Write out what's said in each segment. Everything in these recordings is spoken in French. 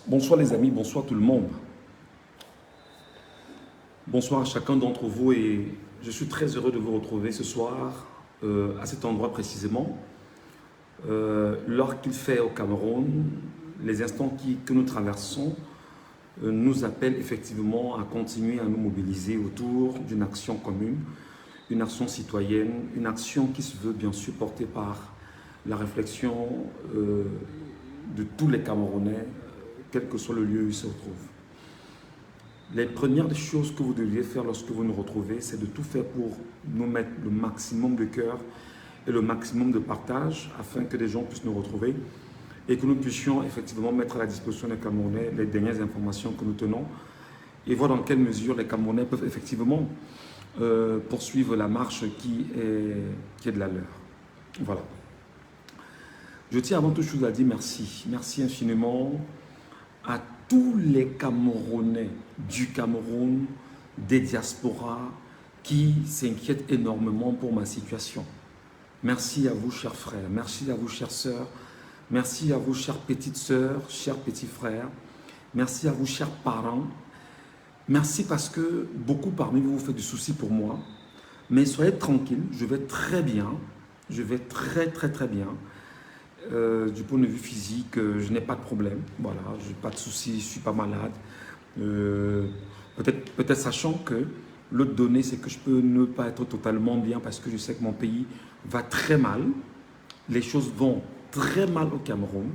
Bonsoir les amis, bonsoir tout le monde. Bonsoir à chacun d'entre vous et je suis très heureux de vous retrouver ce soir à cet endroit précisément. L'heure qu'il fait au Cameroun, les instants que nous traversons nous appellent effectivement à continuer à nous mobiliser autour d'une action commune, une action citoyenne, une action qui se veut bien sûr portée par la réflexion de tous les Camerounais, quel que soit le lieu où ils se retrouvent. Les premières des choses que vous devriez faire lorsque vous nous retrouvez, c'est de tout faire pour nous mettre le maximum de cœur et le maximum de partage afin que des gens puissent nous retrouver et que nous puissions effectivement mettre à la disposition des Camerounais les dernières informations que nous tenons et voir dans quelle mesure les Camerounais peuvent effectivement poursuivre la marche qui est de la leur. Voilà. Je tiens avant toute chose à dire merci. Merci infiniment à tous les Camerounais du Cameroun, des diasporas qui s'inquiètent énormément pour ma situation. Merci à vous, chers frères. Merci à vous, chères sœurs. Merci à vous, chères petites sœurs, chers petits frères. Merci à vous, chers parents. Merci parce que beaucoup parmi vous faites du souci pour moi. Mais soyez tranquilles, je vais très bien. Je vais très bien. Du point de vue physique, je n'ai pas de problème. Voilà, je n'ai pas de soucis, je ne suis pas malade. Peut-être sachant que l'autre donnée, c'est que je peux ne pas être totalement bien parce que je sais que mon pays va très mal. Les choses vont très mal au Cameroun.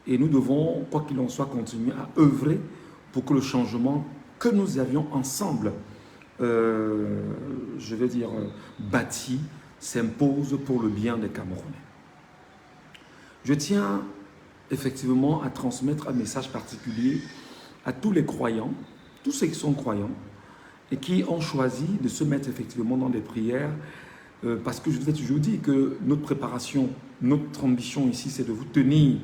Et nous devons, quoi qu'il en soit, continuer à œuvrer pour que le changement que nous avions ensemble, bâti, s'impose pour le bien des Camerounais. Je tiens effectivement à transmettre un message particulier à tous les croyants, tous ceux qui sont croyants et qui ont choisi de se mettre effectivement dans des prières parce que je vous ai toujours dit que notre préparation, notre ambition ici, c'est de vous tenir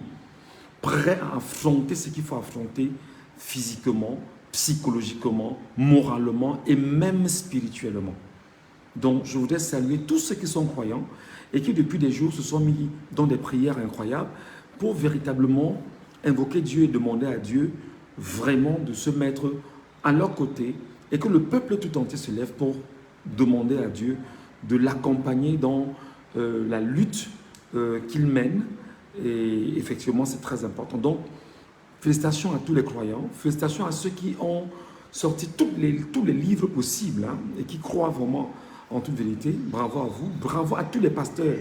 prêts à affronter ce qu'il faut affronter physiquement, psychologiquement, moralement et même spirituellement. Donc, je voudrais saluer tous ceux qui sont croyants et qui, depuis des jours, se sont mis dans des prières incroyables pour véritablement invoquer Dieu et demander à Dieu vraiment de se mettre à leur côté et que le peuple tout entier se lève pour demander à Dieu de l'accompagner dans la lutte qu'il mène. Et effectivement, c'est très important. Donc, félicitations à tous les croyants, félicitations à ceux qui ont sorti tous les livres possibles et qui croient vraiment en toute vérité. Bravo à vous, bravo à tous les pasteurs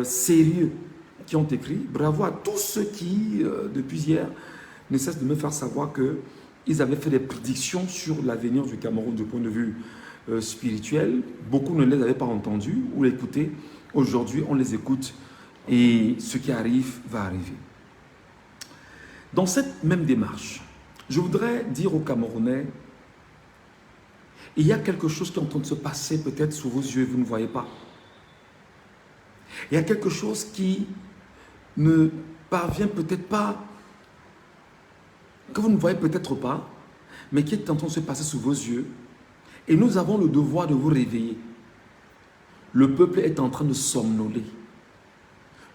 sérieux qui ont écrit, bravo à tous ceux qui, depuis hier, ne cessent de me faire savoir qu'ils avaient fait des prédictions sur l'avenir du Cameroun du point de vue spirituel. Beaucoup ne les avaient pas entendus ou écoutés. Aujourd'hui, on les écoute et ce qui arrive va arriver. Dans cette même démarche, je voudrais dire aux Camerounais, il y a quelque chose qui est en train de se passer peut-être sous vos yeux et vous ne voyez pas. Il y a quelque chose qui ne parvient peut-être pas, que vous ne voyez peut-être pas, mais qui est en train de se passer sous vos yeux. Et nous avons le devoir de vous réveiller. Le peuple est en train de somnoler.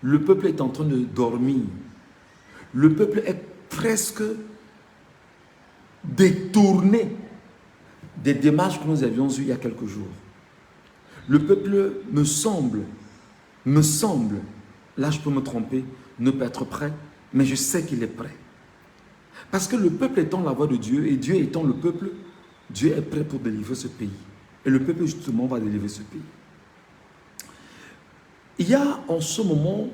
Le peuple est en train de dormir. Le peuple est presque détourné des démarches que nous avions eues il y a quelques jours. Le peuple me semble, là je peux me tromper, ne pas être prêt, mais je sais qu'il est prêt. Parce que le peuple étant la voix de Dieu et Dieu étant le peuple, Dieu est prêt pour délivrer ce pays. Et le peuple justement va délivrer ce pays. Il y a en ce moment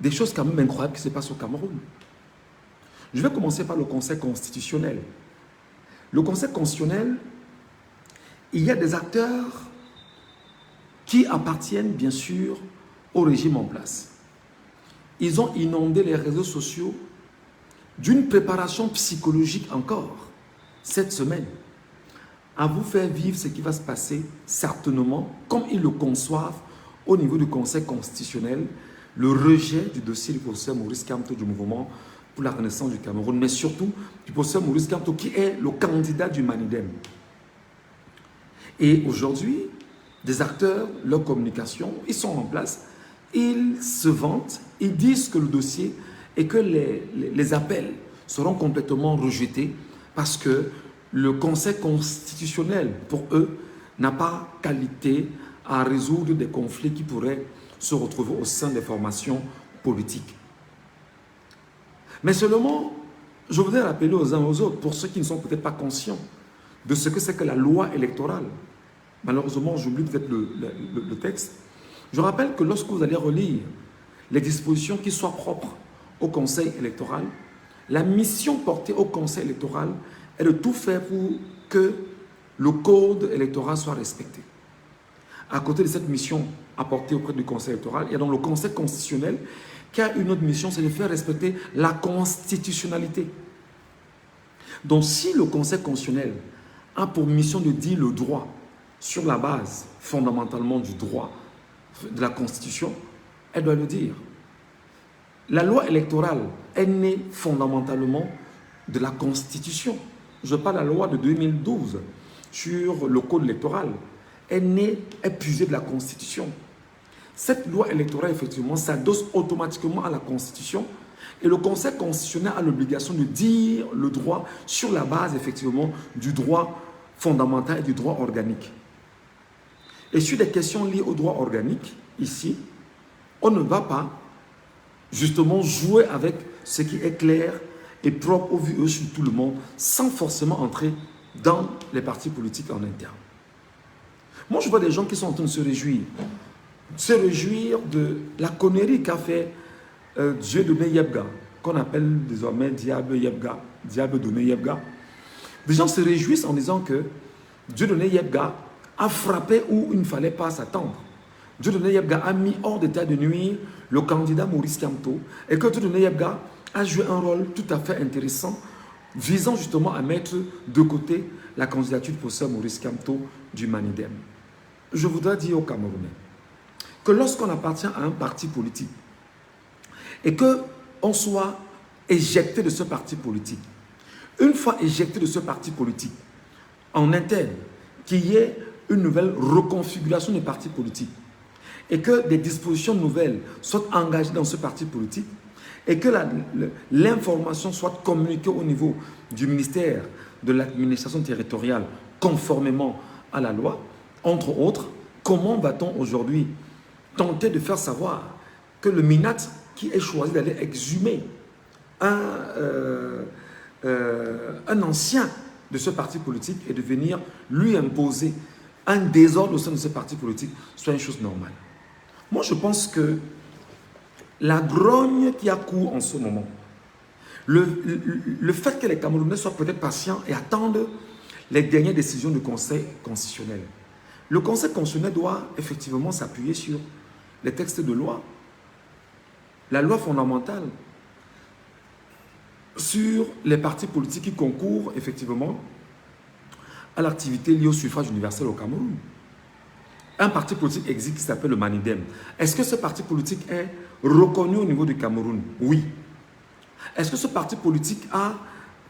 des choses quand même incroyables qui se passent au Cameroun. Je vais commencer par le Conseil constitutionnel. Le Conseil constitutionnel, il y a des acteurs qui appartiennent bien sûr au régime en place. Ils ont inondé les réseaux sociaux d'une préparation psychologique encore cette semaine à vous faire vivre ce qui va se passer certainement comme ils le conçoivent au niveau du Conseil constitutionnel, le rejet du dossier du professeur Maurice Kamto du mouvement pour la renaissance du Cameroun, mais surtout du professeur Maurice Kamto qui est le candidat du Manidem. Et aujourd'hui, des acteurs, leur communication, ils sont en place, ils se vantent, ils disent que le dossier et que les appels seront complètement rejetés parce que le Conseil constitutionnel, pour eux, n'a pas qualité à résoudre des conflits qui pourraient se retrouver au sein des formations politiques. Mais seulement, je voudrais rappeler aux uns aux autres, pour ceux qui ne sont peut-être pas conscients de ce que c'est que la loi électorale. Malheureusement, j'oublie peut-être le texte. Je rappelle que lorsque vous allez relire les dispositions qui soient propres au Conseil électoral, la mission portée au Conseil électoral est de tout faire pour que le code électoral soit respecté. À côté de cette mission apportée auprès du Conseil électoral, il y a donc le Conseil constitutionnel qui a une autre mission, c'est de faire respecter la constitutionnalité. Donc si le Conseil constitutionnel a pour mission de dire le droit sur la base fondamentalement du droit de la Constitution, elle doit le dire. La loi électorale est née fondamentalement de la Constitution. Je parle de la loi de 2012 sur le code électoral. Est née, est puisée de la Constitution. Cette loi électorale, effectivement, s'adosse automatiquement à la Constitution et le Conseil constitutionnel a l'obligation de dire le droit sur la base, effectivement, du droit fondamental et du droit organique. Et sur des questions liées au droit organique, ici, on ne va pas justement jouer avec ce qui est clair et propre au vu sur tout le monde sans forcément entrer dans les partis politiques en interne. Moi, je vois des gens qui sont en train de se réjouir de la connerie qu'a fait Dieudonné Yebga, qu'on appelle désormais Diable Yebga, Diable Donné Yebga. Des gens se réjouissent en disant que Dieudonné Yebga a frappé où il ne fallait pas s'attendre. Dieudonné Yebga a mis hors d'état de nuire le candidat Maurice Kamto et que Dieudonné Yebga a joué un rôle tout à fait intéressant visant justement à mettre de côté la candidature du professeur Maurice Kamto du Manidem. Je voudrais dire aux Camerounais que lorsqu'on appartient à un parti politique et qu'on soit éjecté de ce parti politique, une fois éjecté de ce parti politique, en interne, qu'il y ait une nouvelle reconfiguration des partis politiques et que des dispositions nouvelles soient engagées dans ce parti politique et que l'information soit communiquée au niveau du ministère de l'administration territoriale conformément à la loi, entre autres, comment va-t-on aujourd'hui tenter de faire savoir que le MINAT qui est choisi d'aller exhumer un ancien de ce parti politique et de venir lui imposer un désordre au sein de ce parti politique soit une chose normale. Moi, je pense que la grogne qui a cours en ce moment, le fait que les Camerounais soient peut-être patients et attendent les dernières décisions du Conseil constitutionnel. Le Conseil constitutionnel doit effectivement s'appuyer sur les textes de loi, la loi fondamentale, sur les partis politiques qui concourent effectivement à l'activité liée au suffrage universel au Cameroun. Un parti politique existe qui s'appelle le Manidem. Est-ce que ce parti politique est reconnu au niveau du Cameroun? Oui. Est-ce que ce parti politique a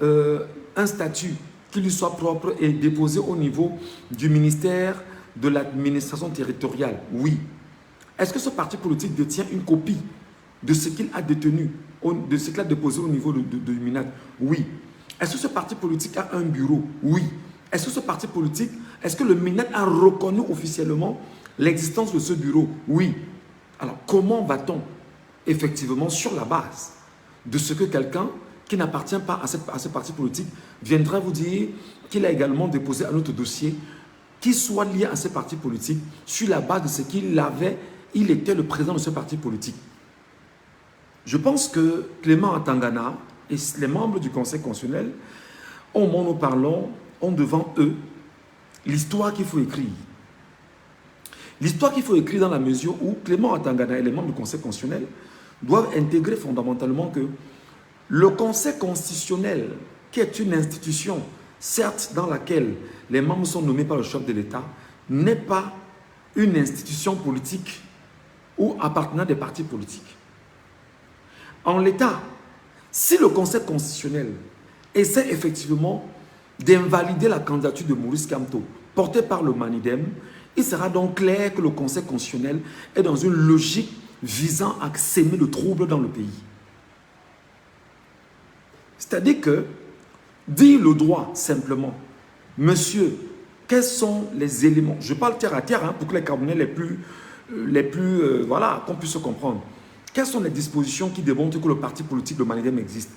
un statut qui lui soit propre et déposé au niveau du ministère de l'administration territoriale? Oui. Est-ce que ce parti politique détient une copie de ce qu'il a détenu, de ce qu'il a déposé au niveau de MINAT? Oui. Est-ce que ce parti politique a un bureau? Oui. Est-ce que ce parti politique, est-ce que le MINAT a reconnu officiellement l'existence de ce bureau? Oui. Alors, comment va-t-on effectivement, sur la base de ce que quelqu'un qui n'appartient pas à ce parti politique viendra vous dire qu'il a également déposé un autre dossier qui soit lié à ce parti politique sur la base de ce qu'il avait, il était le président de ce parti politique? Je pense que Clément Atangana et les membres du Conseil constitutionnel, au moment où nous parlons, ont devant eux l'histoire qu'il faut écrire. L'histoire qu'il faut écrire dans la mesure où Clément Atangana et les membres du Conseil constitutionnel doivent intégrer fondamentalement que le Conseil constitutionnel, qui est une institution, certes dans laquelle les membres sont nommés par le chef de l'État, n'est pas une institution politique ou appartenant à des partis politiques. En l'état, si le Conseil constitutionnel essaie effectivement d'invalider la candidature de Maurice Kamto, portée par le Manidem, il sera donc clair que le Conseil constitutionnel est dans une logique visant à s'aimer le trouble dans le pays. C'est-à-dire que dire le droit simplement, monsieur, quels sont les éléments, je parle terre à terre hein, pour que les Camerounais voilà, qu'on puisse se comprendre. Quelles sont les dispositions qui démontrent que le parti politique de Manidem existe?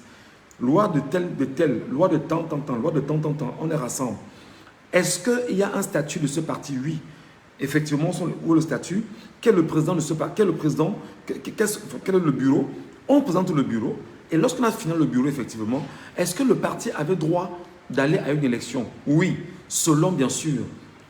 Loi de telle, loi de tant, loi de tant, on les rassemble. Est-ce qu'il y a un statut de ce parti? Oui. Effectivement, où est le statut? Quel est le président de ce parti? Quel est le président? Quel est le bureau? On présente le bureau. Et lorsqu'on a fini le bureau, effectivement, est-ce que le parti avait droit d'aller à une élection? Oui, selon bien sûr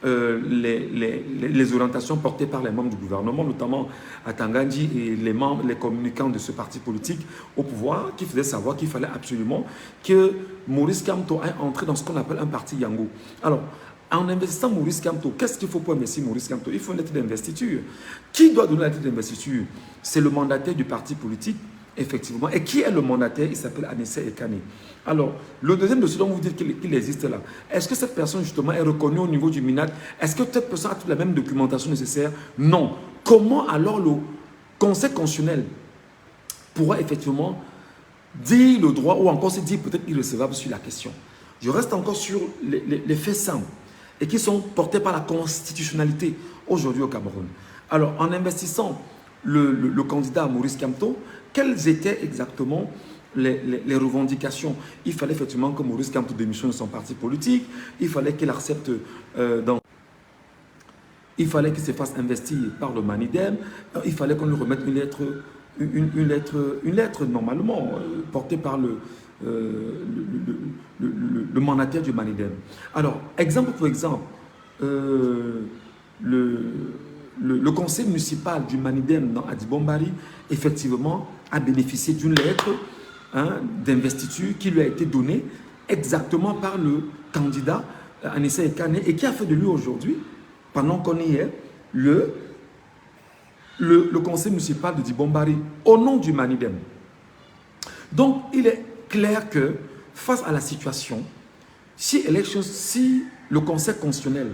les orientations portées par les membres du gouvernement, notamment à Tangandji et les communicants de ce parti politique au pouvoir, qui faisaient savoir qu'il fallait absolument que Maurice Kamto aille entrer dans ce qu'on appelle un parti Yango. Alors, en investissant Maurice Kamto, qu'est-ce qu'il faut pour investir Maurice Kamto? Il faut une lettre d'investiture. Qui doit donner la lettre d'investiture? C'est le mandataire du parti politique, effectivement. Et qui est le mandataire? Il s'appelle Anissé Ekane. Alors, le deuxième dossier dont vous dites qu'il existe là, est-ce que cette personne justement est reconnue au niveau du MINAD? Est-ce que cette personne a toute la même documentation nécessaire? Non. Comment alors le Conseil constitutionnel pourra effectivement dire le droit ou encore se dire peut-être irrecevable sur la question? Je reste encore sur les faits simples et qui sont portés par la constitutionnalité aujourd'hui au Cameroun. Alors, en investissant le candidat Maurice Kamto, quelles étaient exactement les revendications? Il fallait effectivement que Maurice Kamto démissionne de son parti politique, il fallait qu'il accepte il fallait qu'il se fasse investir par le Manidem, il fallait qu'on lui remette une lettre normalement portée par le mandataire du Manidem. Alors, exemple pour exemple, le conseil municipal du Manidem dans Adibombari, effectivement, a bénéficié d'une lettre d'investiture qui lui a été donnée exactement par le candidat Anissé Ekane et qui a fait de lui aujourd'hui, pendant qu'on y est, le conseil municipal de Dibombari au nom du Manidem. Donc, il est clair que face à la situation, si le conseil constitutionnel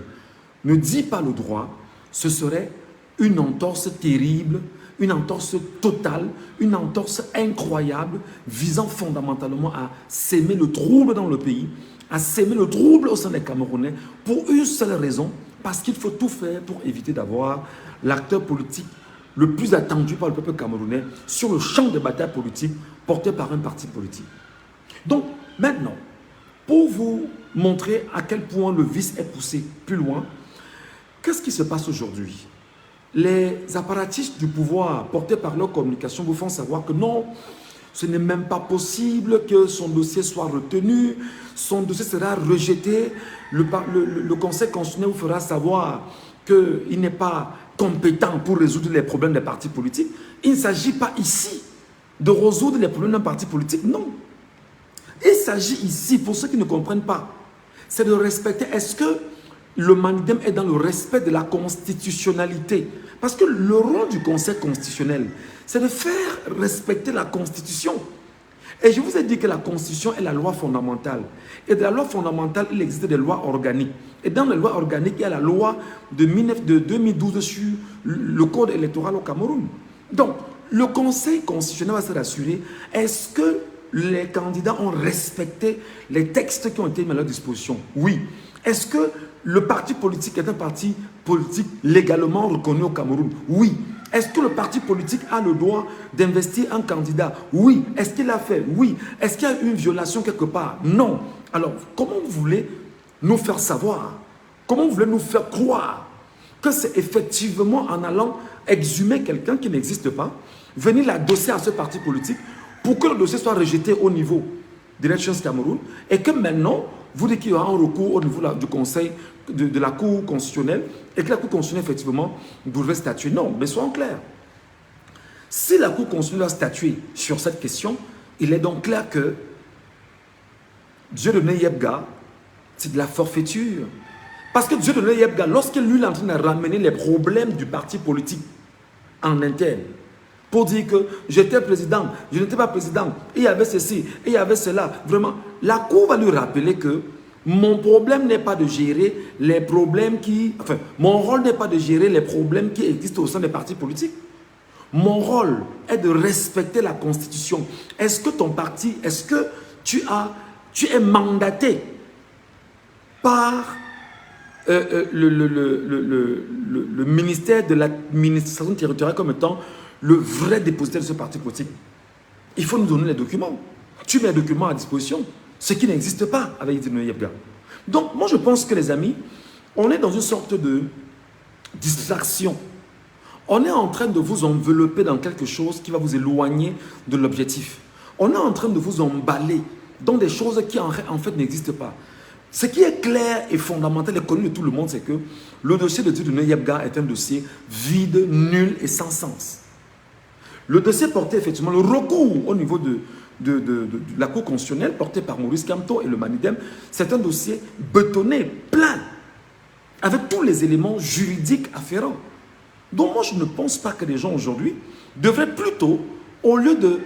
ne dit pas le droit, ce serait une entorse terrible, une entorse totale, une entorse incroyable, visant fondamentalement à s'aimer le trouble dans le pays, à s'aimer le trouble au sein des Camerounais, pour une seule raison, parce qu'il faut tout faire pour éviter d'avoir l'acteur politique le plus attendu par le peuple camerounais sur le champ de bataille politique porté par un parti politique. Donc, maintenant, pour vous montrer à quel point le vice est poussé plus loin, qu'est-ce qui se passe aujourd'hui? Les apparatistes du pouvoir portés par leur communication vous font savoir que non, ce n'est même pas possible que son dossier soit retenu, son dossier sera rejeté, le Conseil constitutionnel vous fera savoir qu'il n'est pas compétent pour résoudre les problèmes des partis politiques. Il ne s'agit pas ici de résoudre les problèmes d'un parti politique, non. Il s'agit ici, pour ceux qui ne comprennent pas, c'est de respecter, est-ce que le Manidem est dans le respect de la constitutionnalité? Parce que le rôle du Conseil constitutionnel, c'est de faire respecter la Constitution. Et je vous ai dit que la Constitution est la loi fondamentale. Et de la loi fondamentale, il existe des lois organiques. Et dans les lois organiques, il y a la loi de 2012 sur le code électoral au Cameroun. Donc, le Conseil constitutionnel va se rassurer, est-ce que les candidats ont respecté les textes qui ont été mis à leur disposition? Oui. Est-ce que le parti politique est un parti politique légalement reconnu au Cameroun? Oui. Est-ce que le parti politique a le droit d'investir un candidat? Oui. Est-ce qu'il l'a fait? Oui. Est-ce qu'il y a une violation quelque part? Non. Alors, comment vous voulez nous faire savoir? Comment vous voulez nous faire croire que c'est effectivement en allant exhumer quelqu'un qui n'existe pas, venir l'adosser à ce parti politique pour que le dossier soit rejeté au niveau d'Elections Cameroun et que maintenant, vous dites qu'il y aura un recours au niveau du Conseil, de la Cour constitutionnelle et que la Cour constitutionnelle, effectivement, devrait statuer? Non, mais soyons clairs. Si la Cour constitutionnelle a statué sur cette question, il est donc clair que Dieudonné Yebga, c'est de la forfaiture. Parce que Dieudonné Yebga, lorsqu'il lui est en train de ramener les problèmes du parti politique en interne, pour dire que j'étais président, je n'étais pas président, il y avait ceci, il y avait cela, vraiment, la Cour va lui rappeler que mon problème n'est pas de gérer les problèmes mon rôle n'est pas de gérer les problèmes qui existent au sein des partis politiques. Mon rôle est de respecter la Constitution. Est-ce que ton parti, est-ce que tu es mandaté par le ministère de l'administration territoriale comme étant le vrai dépositaire de ce parti politique. Il faut nous donner les documents. Tu mets les documents à disposition, ce qui n'existe pas avec Idrissa Yebga. Donc, moi, je pense que les amis, on est dans une sorte de distraction. On est en train de vous envelopper dans quelque chose qui va vous éloigner de l'objectif. On est en train de vous emballer dans des choses qui en fait n'existent pas. Ce qui est clair et fondamental et connu de tout le monde, c'est que le dossier de Idrissa Yebga est un dossier vide, nul et sans sens. Le dossier porté effectivement, le recours au niveau de la Cour constitutionnelle porté par Maurice Kamto et le Manidem, c'est un dossier bétonné, plein, avec tous les éléments juridiques afférents. Donc moi, je ne pense pas que les gens aujourd'hui devraient plutôt, au lieu de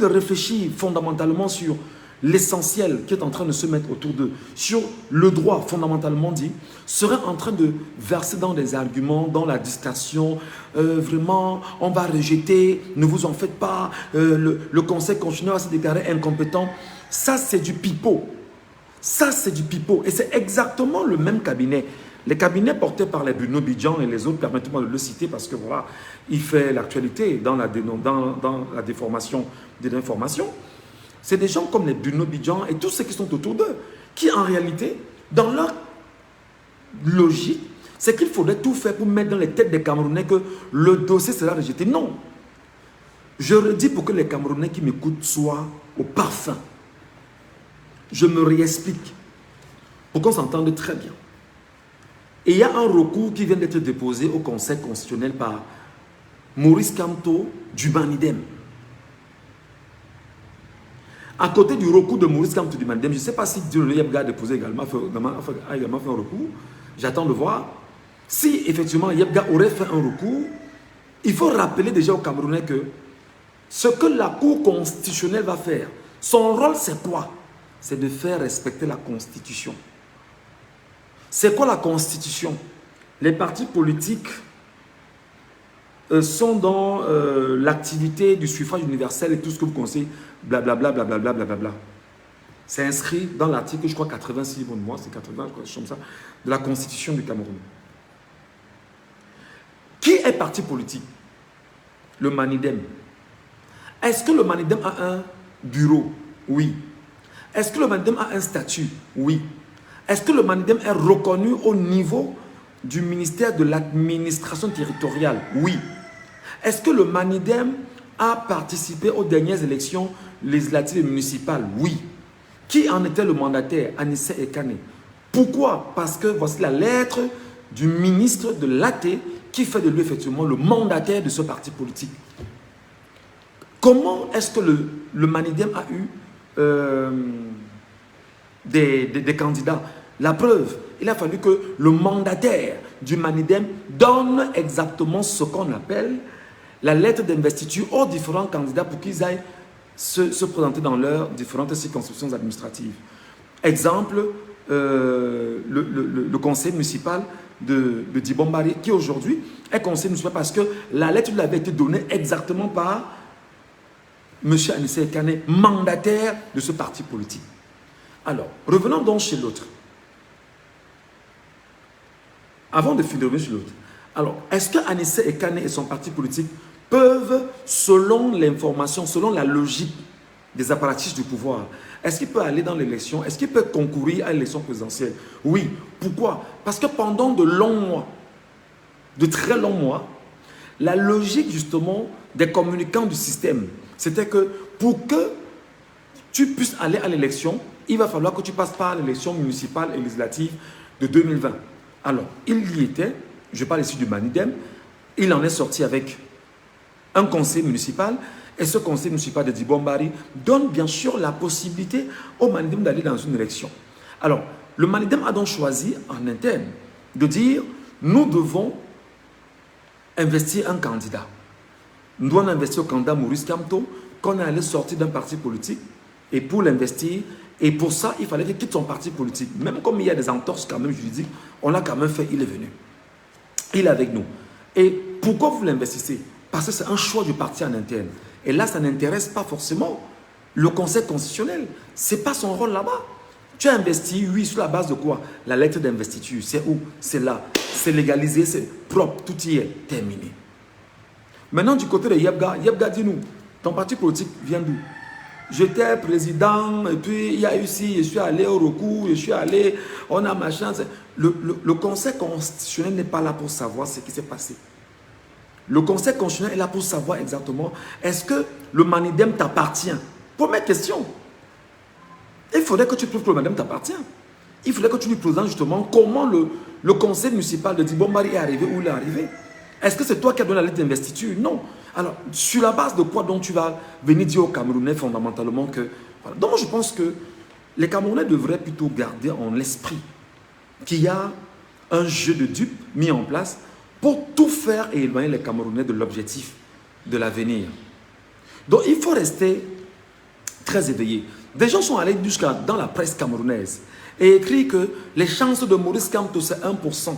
réfléchir fondamentalement sur l'essentiel qui est en train de se mettre autour d'eux, sur le droit fondamentalement dit, seraient en train de verser dans des arguments, dans la distraction, vraiment, on va rejeter, ne vous en faites pas, le Conseil constitutionnel va se déclarer incompétent. Ça, c'est du pipeau. Ça, c'est du pipeau. Et c'est exactement le même cabinet. Les cabinets portés par les Bruno Bidjan et les autres, permettez-moi de le citer parce que voilà, il fait l'actualité dans la déformation de l'information. C'est des gens comme les Bruno Bidjan et tous ceux qui sont autour d'eux, qui en réalité, dans leur logique, c'est qu'il faudrait tout faire pour mettre dans les têtes des Camerounais que le dossier sera rejeté. Non. Je redis pour que les Camerounais qui m'écoutent soient au parfum. Je me réexplique pour qu'on s'entende très bien. Et il y a un recours qui vient d'être déposé au Conseil constitutionnel par Maurice Kamto du Manidem. À côté du recours de Maurice Kamto du Manidem, je ne sais pas si Idrissa Yebga a déposé également fait un recours. J'attends de voir. Si effectivement Yebga aurait fait un recours, il faut rappeler déjà aux Camerounais que ce que la Cour constitutionnelle va faire, son rôle c'est quoi? C'est de faire respecter la Constitution. C'est quoi la Constitution? Les partis politiques sont dans l'activité du suffrage universel et tout ce que vous connaissez, blablabla, blablabla, blablabla. C'est inscrit dans l'article, je crois, 86, bon, moi c'est 80, comme ça, de la Constitution du Cameroun. Qui est parti politique? Le Manidem. Est-ce que le Manidem a un bureau? Oui. Est-ce que le Manidem a un statut? Oui. Est-ce que le Manidem est reconnu au niveau du ministère de l'administration territoriale? Oui. Est-ce que le Manidem a participé aux dernières élections législatives et municipales? Oui. Qui en était le mandataire? Anissé Ekane. Pourquoi? Parce que voici la lettre du ministre de l'AT qui fait de lui effectivement le mandataire de ce parti politique. Comment est-ce que le Manidem a eu des candidats? La preuve, il a fallu que le mandataire du Manidem donne exactement ce qu'on appelle la lettre d'investiture aux différents candidats pour qu'ils aillent se présenter dans leurs différentes circonscriptions administratives. Exemple, le conseil municipal de Dibombari, qui aujourd'hui est conseiller municipal parce que la lettre lui avait été donnée exactement par M. Anissé Ekane, mandataire de ce parti politique. Alors, revenons donc chez l'autre. Avant de finir sur l'autre. Alors, est-ce que Anissé Ekane et son parti politique peuvent, selon l'information, selon la logique des apparatchiks du pouvoir, est-ce qu'il peut aller dans l'élection? Est-ce qu'il peut concourir à l'élection présidentielle? Oui. Pourquoi? Parce que pendant de longs mois, de très longs mois, la logique justement des communicants du système, c'était que pour que tu puisses aller à l'élection, il va falloir que tu passes par l'élection municipale et législative de 2020. Alors, il y était, je parle ici du Manidem, il en est sorti avec un conseil municipal, et ce conseil municipal de Dibombari donne bien sûr la possibilité au Manidem d'aller dans une élection. Alors, le Manidem a donc choisi en interne de dire, nous devons investir un candidat. Nous devons investir au candidat Maurice Kamto, qu'on allait sortir d'un parti politique, et pour l'investir, et pour ça, il fallait qu'il quitte son parti politique. Même comme il y a des entorses quand même juridiques, on l'a quand même fait, il est venu. Il est avec nous. Et pourquoi vous l'investissez? Parce que c'est un choix du parti en interne. Et là, ça n'intéresse pas forcément le Conseil constitutionnel. Ce n'est pas son rôle là-bas. Tu as investi, oui, sur la base de quoi? La lettre d'investiture, c'est où? C'est là. C'est légalisé, c'est propre, tout y est terminé. Maintenant, du côté de Yebga, Yebga, dis-nous, ton parti politique vient d'où? J'étais président, et puis il y a eu ici, je suis allé au recours, je suis allé, on a machin. Le Conseil constitutionnel n'est pas là pour savoir ce qui s'est passé. Le Conseil constitutionnel est là pour savoir exactement, est-ce que le Manidem t'appartient? Première question. Il faudrait que tu prouves que le Manidem t'appartient. Il faudrait que tu lui présentes justement comment le conseil municipal de Dibombari est arrivé, où il est arrivé. Est-ce que c'est toi qui as donné la lettre d'investiture? Non. Alors, sur la base de quoi donc tu vas venir dire aux Camerounais fondamentalement que... Voilà. Donc, je pense que les Camerounais devraient plutôt garder en l'esprit qu'il y a un jeu de dupes mis en place pour tout faire et éloigner les Camerounais de l'objectif de l'avenir. Donc, il faut rester très éveillé. Des gens sont allés jusqu'à dans la presse camerounaise et écrit que les chances de Maurice Kamto, c'est 1%.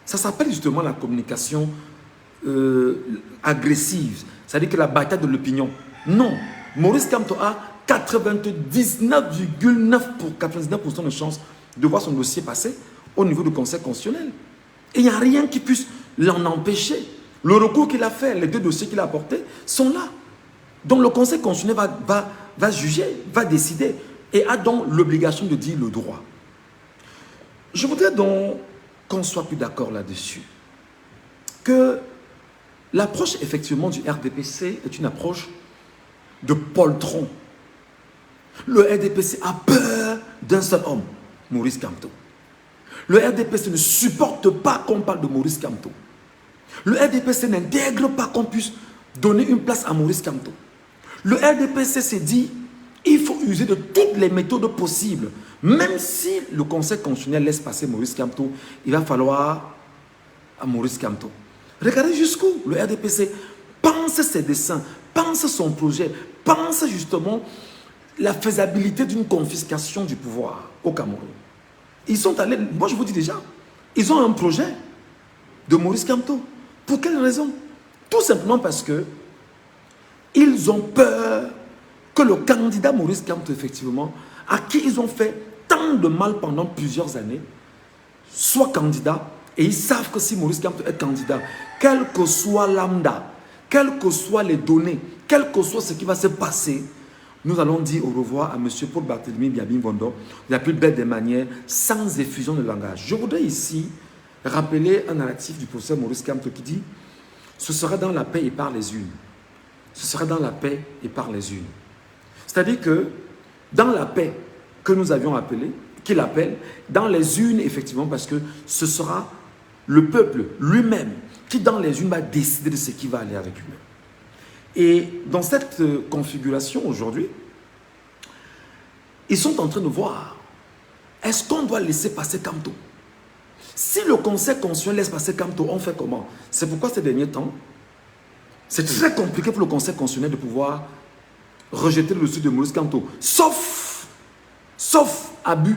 Ça s'appelle justement la communication agressive. C'est-à-dire que la bataille de l'opinion. Non. Maurice Kamto a 99,9% de chances de voir son dossier passer au niveau du Conseil constitutionnel. Et il n'y a rien qui puisse l'en empêcher. Le recours qu'il a fait, les deux dossiers qu'il a apportés sont là. Donc le Conseil constitutionnel va juger, va décider et a donc l'obligation de dire le droit. Je voudrais donc qu'on soit plus d'accord là-dessus. Que l'approche effectivement du RDPC est une approche de poltron. Le RDPC a peur d'un seul homme, Maurice Kamto. Le RDPC ne supporte pas qu'on parle de Maurice Kamto. Le RDPC n'intègre pas qu'on puisse donner une place à Maurice Kamto. Le RDPC s'est dit, il faut user de toutes les méthodes possibles. Même si le Conseil constitutionnel laisse passer Maurice Kamto, il va falloir à Maurice Kamto. Regardez jusqu'où le RDPC pense ses desseins, pense son projet, pense justement la faisabilité d'une confiscation du pouvoir au Cameroun. Ils sont allés, moi je vous dis déjà, ils ont un projet de Maurice Kamto. Pour quelle raison? Tout simplement parce que ils ont peur que le candidat Maurice Kamto, effectivement, à qui ils ont fait tant de mal pendant plusieurs années, soit candidat. Et ils savent que si Maurice Kamto est candidat, quel que soit lambda, quelles que soient les données, quel que soit ce qui va se passer, nous allons dire au revoir à M. Paul Barthélemy Biabim Bondo de la plus belle des manières, sans effusion de langage. Je voudrais ici rappeler un narratif du professeur Maurice Kamto qui dit « Ce sera dans la paix et par les unes. Ce sera dans la paix et par les unes. » C'est-à-dire que dans la paix que nous avions appelée, qu'il appelle, dans les unes, effectivement, parce que ce sera le peuple lui-même qui, dans les unes, va décider de ce qui va aller avec lui-même. Et dans cette configuration aujourd'hui, ils sont en train de voir, est-ce qu'on doit laisser passer Kamto? Si le Conseil constitutionnel laisse passer Kamto, on fait comment? C'est pourquoi ces derniers temps, c'est très compliqué pour le Conseil constitutionnel de pouvoir rejeter le dossier de Maurice Kamto, sauf abus,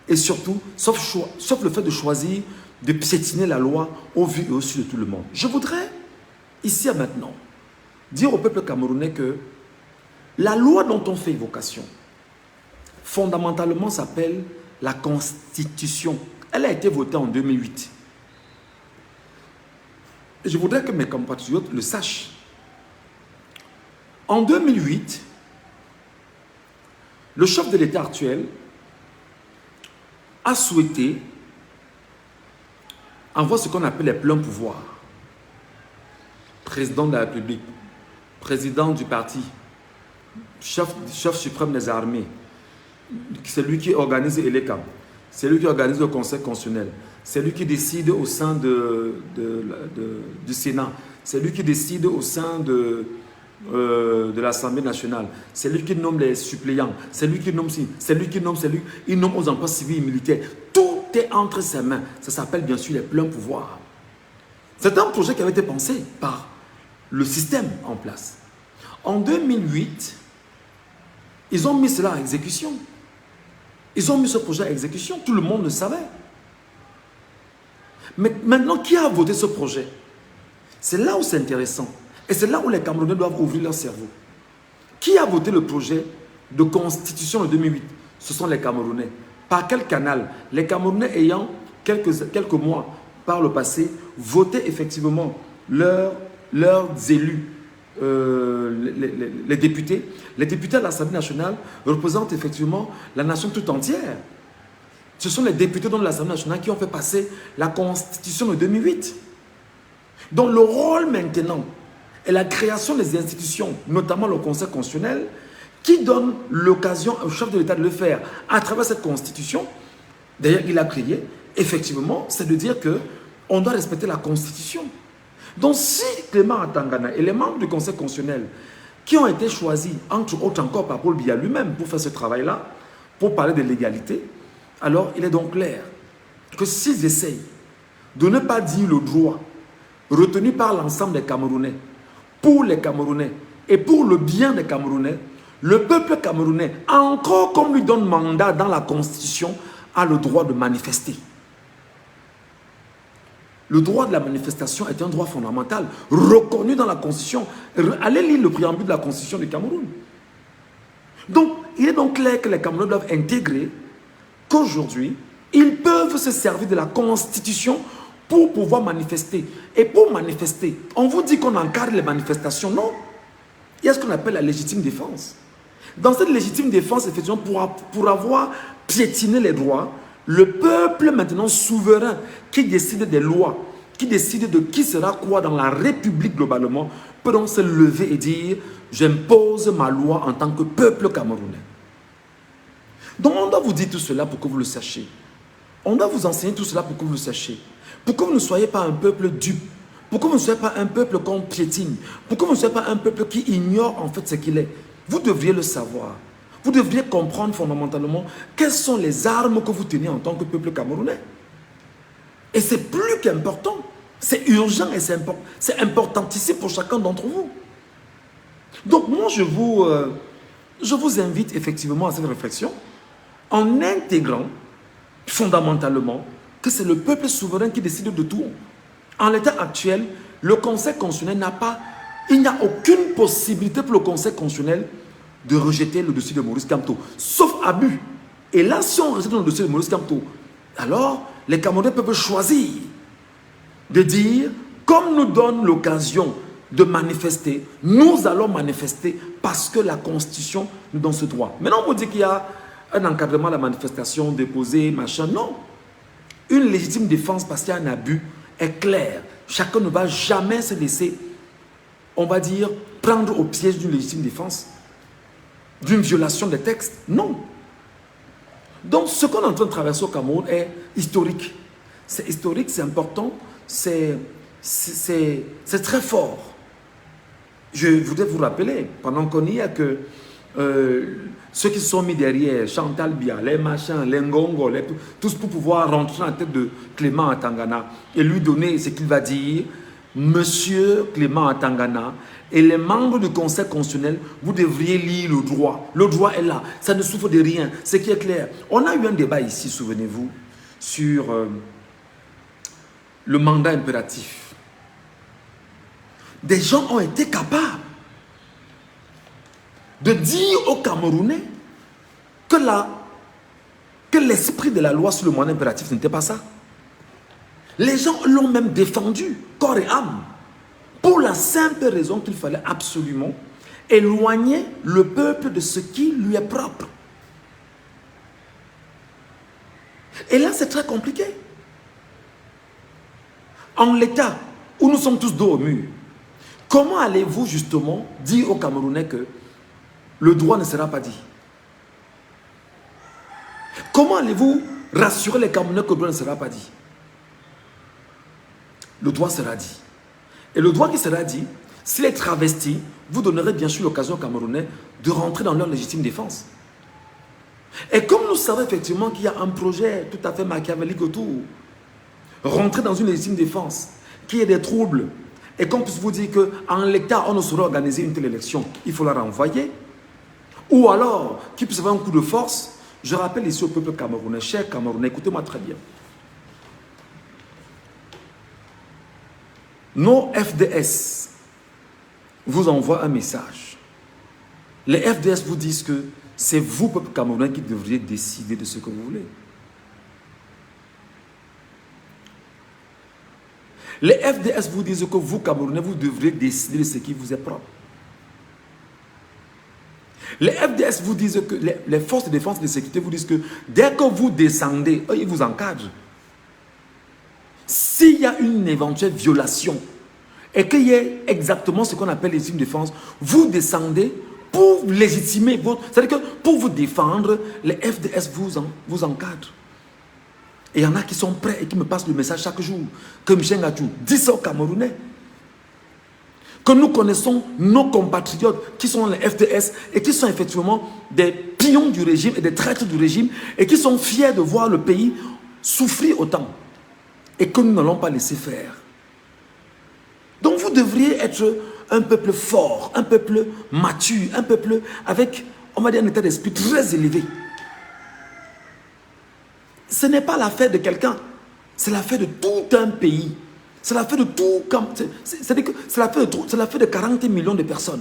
et surtout, sauf le fait de choisir de piétiner la loi au vu et au su de tout le monde. Je voudrais, ici et maintenant, dire au peuple camerounais que la loi dont on fait évocation, fondamentalement s'appelle la Constitution. Elle a été votée en 2008. Je voudrais que mes compatriotes le sachent. En 2008, le chef de l'État actuel a souhaité avoir ce qu'on appelle les pleins pouvoirs. Président de la République, président du parti, chef suprême des armées, c'est lui qui organise l'ELECAM, c'est lui qui organise le Conseil constitutionnel, c'est lui qui décide au sein du Sénat, c'est lui qui décide au sein de l'Assemblée nationale, c'est lui qui nomme les suppléants, c'est lui qui nomme il nomme aux emplois civils et militaires. Tout est entre ses mains. Ça s'appelle bien sûr les pleins pouvoirs. C'est un projet qui avait été pensé par le système en place. En 2008, ils ont mis cela à exécution. Ils ont mis ce projet à exécution. Tout le monde le savait. Mais maintenant, qui a voté ce projet? C'est là où c'est intéressant. Et c'est là où les Camerounais doivent ouvrir leur cerveau. Qui a voté le projet de constitution de 2008? Ce sont les Camerounais. Par quel canal? Les Camerounais ayant quelques mois par le passé voté effectivement leurs élus, les députés. Les députés à l'Assemblée nationale représentent effectivement la nation tout entière. Ce sont les députés de l'Assemblée nationale qui ont fait passer la constitution de 2008. Donc le rôle maintenant est la création des institutions, notamment le Conseil constitutionnel, qui donne l'occasion au chef de l'État de le faire à travers cette constitution. D'ailleurs, il a créé, effectivement, c'est de dire qu'on doit respecter la constitution. Donc si Clément Atangana et les membres du Conseil constitutionnel qui ont été choisis, entre autres encore par Paul Biya lui-même, pour faire ce travail-là, pour parler de l'égalité, alors il est donc clair que s'ils essayent de ne pas dire le droit retenu par l'ensemble des Camerounais, pour les Camerounais et pour le bien des Camerounais, le peuple camerounais, encore comme lui donne mandat dans la Constitution, a le droit de manifester. Le droit de la manifestation est un droit fondamental, reconnu dans la Constitution. Allez lire le préambule de la Constitution du Cameroun. Donc, il est donc clair que les Camerounais doivent intégrer qu'aujourd'hui, ils peuvent se servir de la Constitution pour pouvoir manifester. Et pour manifester, on vous dit qu'on encadre les manifestations. Non. Il y a ce qu'on appelle la légitime défense. Dans cette légitime défense, effectivement, pour avoir piétiné les droits, le peuple maintenant souverain qui décide des lois, qui décide de qui sera quoi dans la République globalement, peut donc se lever et dire « J'impose ma loi en tant que peuple camerounais ». Donc on doit vous dire tout cela pour que vous le sachiez. On doit vous enseigner tout cela pour que vous le sachiez. Pour que vous ne soyez pas un peuple dupe. Pour que vous ne soyez pas un peuple qu'on piétine. Pour que vous ne soyez pas un peuple qui ignore en fait ce qu'il est. Vous devriez le savoir. Vous devriez comprendre fondamentalement quelles sont les armes que vous tenez en tant que peuple camerounais. Et c'est plus qu'important. C'est urgent et c'est importantissime pour chacun d'entre vous. Donc moi, je vous invite effectivement à cette réflexion en intégrant fondamentalement que c'est le peuple souverain qui décide de tout. En l'état actuel, le Conseil constitutionnel n'a pas, il n'y a aucune possibilité pour le Conseil constitutionnel de rejeter le dossier de Maurice Kamto, sauf abus. Et là, si on rejette le dossier de Maurice Kamto, alors les Camerounais peuvent choisir de dire, comme nous donne l'occasion de manifester, nous allons manifester parce que la Constitution nous donne ce droit. Maintenant, on vous dit qu'il y a un encadrement de la manifestation, déposé, machin. Non. Une légitime défense parce qu'il y a un abus est claire. Chacun ne va jamais se laisser, on va dire, prendre au piège d'une légitime défense, d'une violation des textes. Non. Donc, ce qu'on est en train de traverser au Cameroun est historique. C'est historique, c'est important, c'est très fort. Je voudrais vous rappeler, pendant qu'on y a que ceux qui se sont mis derrière, Chantal Biya, les machins, les Ngongo, tous pour pouvoir rentrer dans la tête de Clément Atangana et lui donner ce qu'il va dire, Monsieur Clément Atangana et les membres du Conseil constitutionnel, vous devriez lire le droit. Le droit est là, ça ne souffre de rien, ce qui est clair. On a eu un débat ici, souvenez-vous, sur le mandat impératif. Des gens ont été capables de dire aux Camerounais que l'esprit de la loi sur le mandat impératif n'était pas ça. Les gens l'ont même défendu, corps et âme, pour la simple raison qu'il fallait absolument éloigner le peuple de ce qui lui est propre. Et là, c'est très compliqué. En l'état où nous sommes tous dos au mur, comment allez-vous justement dire aux Camerounais que le droit ne sera pas dit? Comment allez-vous rassurer les Camerounais que le droit ne sera pas dit? Le droit sera dit. Et le droit qui sera dit, s'il est travesti, vous donnerez bien sûr l'occasion aux Camerounais de rentrer dans leur légitime défense. Et comme nous savons effectivement qu'il y a un projet tout à fait machiavélique autour, rentrer dans une légitime défense, qu'il y ait des troubles, et qu'on puisse vous dire qu'en l'état, on ne saurait organiser une telle élection, il faut la renvoyer. Ou alors, qu'il puisse y avoir un coup de force. Je rappelle ici au peuple camerounais, chers Camerounais, écoutez-moi très bien. Nos FDS, vous envoie un message. Les FDS vous disent que c'est vous, peuple camerounais, qui devriez décider de ce que vous voulez. Les FDS vous disent que vous, Camerounais, vous devriez décider de ce qui vous est propre. Les FDS vous disent que les forces de défense et de sécurité vous disent que dès que vous descendez, eux, ils vous encadrent. S'il y a une éventuelle violation et qu'il y ait exactement ce qu'on appelle légitime défense, vous descendez pour légitimer votre... C'est-à-dire que pour vous défendre, les FDS vous encadrent. Et il y en a qui sont prêts et qui me passent le message chaque jour. Que Michel Ngachou dit ça aux Camerounais. Que nous connaissons nos compatriotes qui sont les FDS et qui sont effectivement des pions du régime et des traîtres du régime et qui sont fiers de voir le pays souffrir autant. Et que nous n'allons pas laisser faire. Donc vous devriez être un peuple fort, un peuple mature, un peuple avec, on va dire, un état d'esprit très élevé. Ce n'est pas l'affaire de quelqu'un, c'est l'affaire de tout un pays. C'est l'affaire de tout, c'est l'affaire de 40 millions de personnes.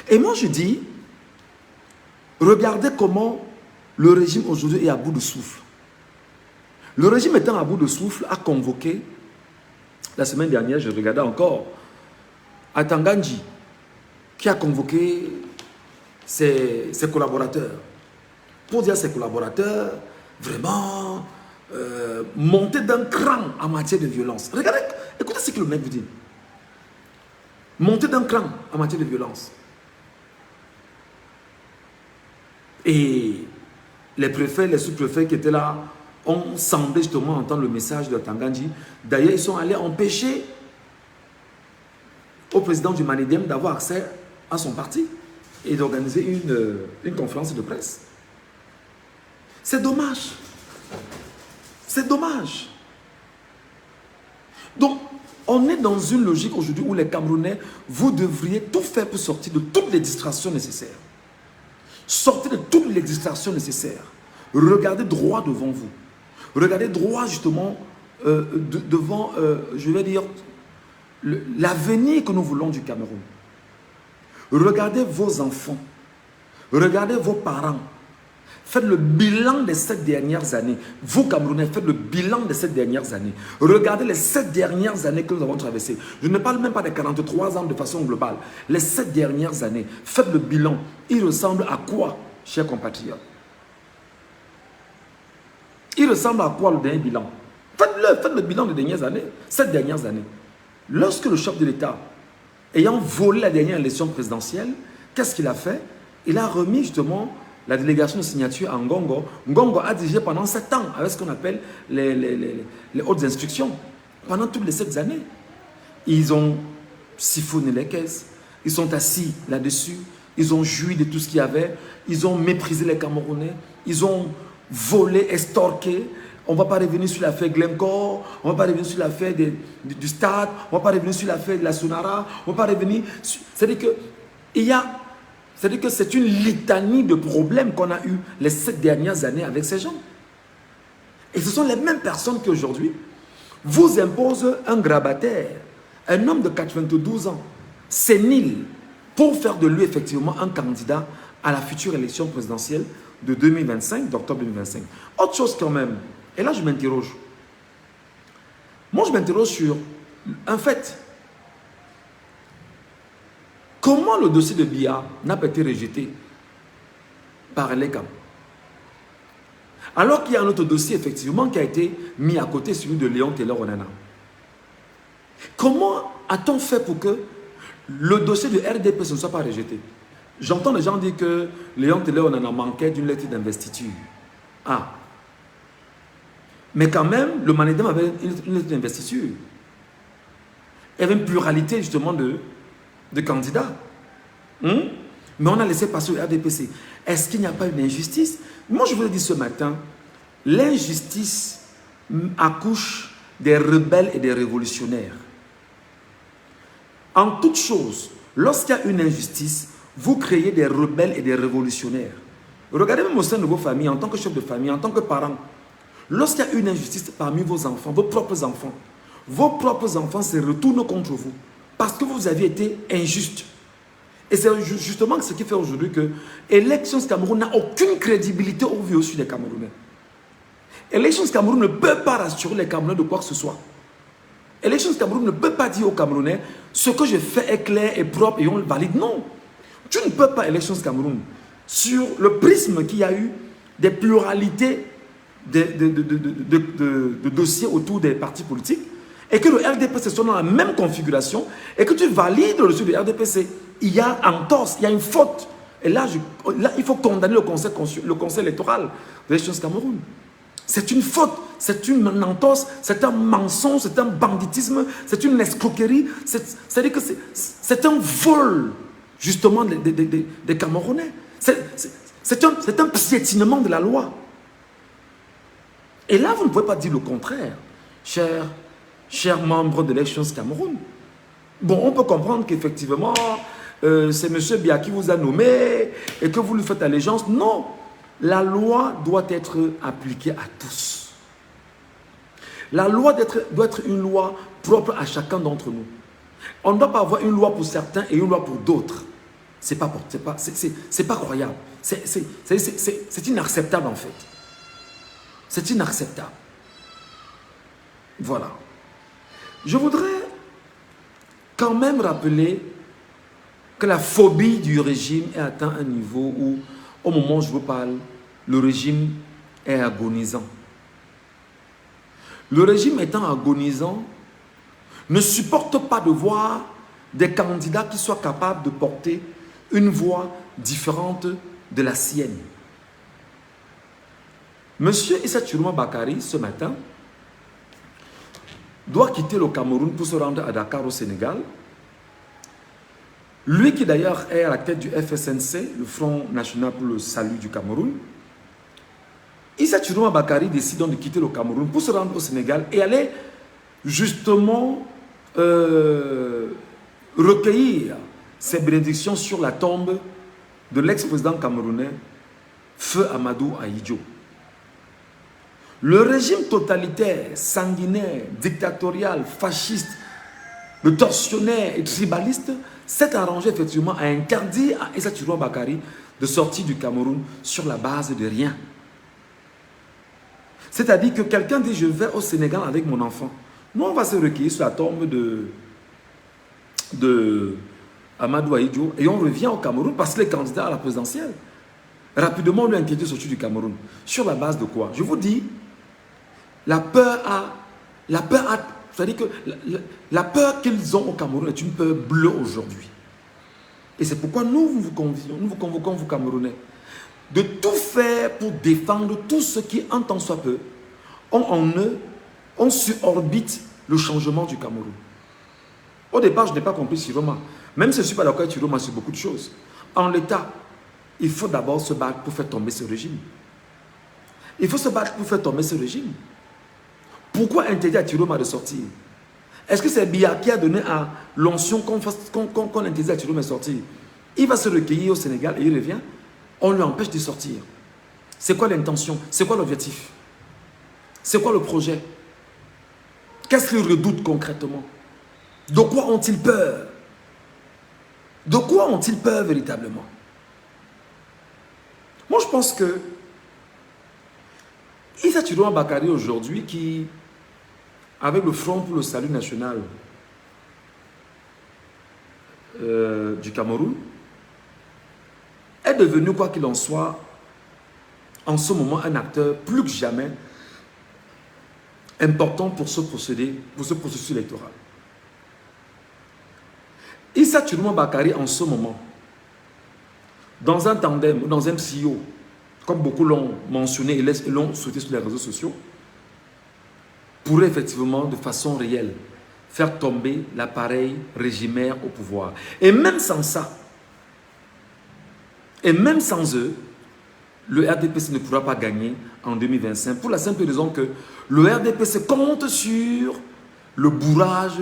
Et moi je dis, regardez comment le régime aujourd'hui est à bout de souffle. Le régime étant à bout de souffle a convoqué, la semaine dernière je regardais encore, Atanganji, qui a convoqué ses collaborateurs. Pour dire à ses collaborateurs, vraiment, monter d'un cran en matière de violence. Regardez, écoutez ce que le mec vous dit. Monter d'un cran en matière de violence. Et les préfets, les sous-préfets qui étaient là ont semblé justement entendre le message de Tanganji. D'ailleurs, ils sont allés empêcher au président du Manidem d'avoir accès à son parti et d'organiser une conférence de presse. C'est dommage. C'est dommage. Donc, on est dans une logique aujourd'hui où les Camerounais, vous devriez tout faire pour sortir de toutes les distractions nécessaires. Sortez de toutes les distractions nécessaires. Regardez droit devant vous. Regardez droit justement devant, je vais dire, l'avenir que nous voulons du Cameroun. Regardez vos enfants. Regardez vos parents. Faites le bilan des 7 dernières années. Vous, Camerounais, faites le bilan des 7 dernières années. Regardez les 7 dernières années que nous avons traversées. Je ne parle même pas des 43 ans de façon globale. Les 7 dernières années, faites le bilan. Il ressemble à quoi, chers compatriotes? Il ressemble à quoi le dernier bilan? Faites le bilan des dernières années, 7 dernières années. Lorsque le chef de l'État, ayant volé la dernière élection présidentielle, qu'est-ce qu'il a fait? Il a remis justement la délégation de signature à Ngongo. Ngongo a dirigé pendant 7 ans avec ce qu'on appelle les hautes instructions. Pendant toutes les 7 années. Ils ont siphonné les caisses. Ils sont assis là-dessus. Ils ont joui de tout ce qu'il y avait. Ils ont méprisé les Camerounais. Ils ont volé, extorqué. On ne va pas revenir sur l'affaire Glencore. On ne va pas revenir sur l'affaire du Stade. On ne va pas revenir sur l'affaire de la Sonara. On ne va pas revenir... C'est-à-dire que c'est une litanie de problèmes qu'on a eu les 7 dernières années avec ces gens. Et ce sont les mêmes personnes qui aujourd'hui vous imposent un grabataire, un homme de 92 ans, sénile, pour faire de lui effectivement un candidat à la future élection présidentielle de 2025, d'octobre 2025. Autre chose quand même, et là je m'interroge. Moi je m'interroge sur un fait. Comment le dossier de Biya n'a pas été rejeté par l'ECAM? Alors qu'il y a un autre dossier, effectivement, qui a été mis à côté, celui de Léon Taylor-Onana. Comment a-t-on fait pour que le dossier de RDP ne soit pas rejeté? J'entends les gens dire que Léon Taylor-Onana manquait d'une lettre d'investiture. Ah. Mais quand même, le Manidem avait une lettre d'investiture. Il y avait une pluralité, justement, de candidats. Mais on a laissé passer au RDPC. Est-ce qu'il n'y a pas une injustice? Moi, je vous l'ai dit ce matin, l'injustice accouche des rebelles et des révolutionnaires. En toute chose, lorsqu'il y a une injustice, vous créez des rebelles et des révolutionnaires. Regardez même au sein de vos familles, en tant que chef de famille, en tant que parent. Lorsqu'il y a une injustice parmi vos enfants se retournent contre vous. parce que vous avez été injuste. Et c'est justement ce qui fait aujourd'hui que Elections Cameroun n'a aucune crédibilité au vu au-dessus des Camerounais. Elections Cameroun ne peut pas rassurer les Camerounais de quoi que ce soit. Elections Cameroun ne peut pas dire aux Camerounais ce que je fais est clair et propre et on le valide. Non. Tu ne peux pas, Elections Cameroun, sur le prisme qu'il y a eu des pluralités de dossiers autour des partis politiques et que le RDPC soit dans la même configuration et que tu valides le dessus du RDPC. Il y a entorse, il y a une faute. Et là, il faut condamner le conseil électoral de l'Élection Cameroun. C'est une faute, c'est une entorse, c'est un mensonge, c'est un banditisme, c'est une escroquerie. C'est-à-dire que c'est un vol, justement, des Camerounais. C'est un piétinement de la loi. Et là, vous ne pouvez pas dire le contraire, chers membres de l'Élection Cameroun. Bon, on peut comprendre qu'effectivement, c'est M. Biya qui vous a nommé et que vous lui faites allégeance. Non, la loi doit être appliquée à tous. La loi doit être une loi propre à chacun d'entre nous. On ne doit pas avoir une loi pour certains et une loi pour d'autres. C'est pas croyable. C'est inacceptable en fait. C'est inacceptable. Voilà. Je voudrais quand même rappeler que la phobie du régime est atteint un niveau où, au moment où je vous parle, le régime est agonisant. Le régime étant agonisant, ne supporte pas de voir des candidats qui soient capables de porter une voix différente de la sienne. Monsieur Issa Tchourouma Bakary, ce matin, doit quitter le Cameroun pour se rendre à Dakar au Sénégal. Lui qui d'ailleurs est à la tête du FSNC, le Front National pour le Salut du Cameroun, Issa Tchourouma Bakary décide donc de quitter le Cameroun pour se rendre au Sénégal et aller justement recueillir ses bénédictions sur la tombe de l'ex-président camerounais Feu Amadou Ahidjo. Le régime totalitaire, sanguinaire, dictatorial, fasciste, le tortionnaire et tribaliste s'est arrangé effectivement à interdire à Issa Tchourouma Bakary de sortir du Cameroun sur la base de rien. C'est-à-dire que quelqu'un dit « je vais au Sénégal avec mon enfant ». Nous, on va se recueillir sur la tombe de Amadou Ahidjo et on revient au Cameroun parce que les candidats à la présidentielle, rapidement, on lui a interdit de sortir du Cameroun. Sur la base de quoi? Je vous dis, la peur c'est-à-dire que la peur qu'ils ont au Cameroun est une peur bleue aujourd'hui. Et c'est pourquoi nous vous convoquons, vous Camerounais, de tout faire pour défendre tous ceux qui, en tant soit peu, ont en eux, ont sur orbite le changement du Cameroun. Au départ, je n'ai pas compris Chiroma. Même si je ne suis pas d'accord avec Chiroma sur beaucoup de choses. En l'état, il faut d'abord se battre pour faire tomber ce régime. Il faut se battre pour faire tomber ce régime. Pourquoi interdire à Chiroma de sortir? Est-ce que c'est Biya qui a donné à l'onction qu'on interdit à Chiroma de sortir? Il va se recueillir au Sénégal et il revient. On lui empêche de sortir. C'est quoi l'intention? C'est quoi l'objectif? C'est quoi le projet? Qu'est-ce qu'ils redoutent concrètement? De quoi ont-ils peur? De quoi ont-ils peur véritablement? Moi, je pense que Issa Tchourouma Bakary aujourd'hui, qui, avec le Front pour le Salut national du Cameroun, est devenu, quoi qu'il en soit, en ce moment, un acteur plus que jamais important pour ce processus électoral. Issa Tchourouma Bakary, en ce moment, dans un tandem, dans un trio, comme beaucoup l'ont mentionné et l'ont souhaité sur les réseaux sociaux, pourrait effectivement, de façon réelle, faire tomber l'appareil régimaire au pouvoir. Et même sans ça, et même sans eux, le RDPC ne pourra pas gagner en 2025 pour la simple raison que le RDPC compte sur le bourrage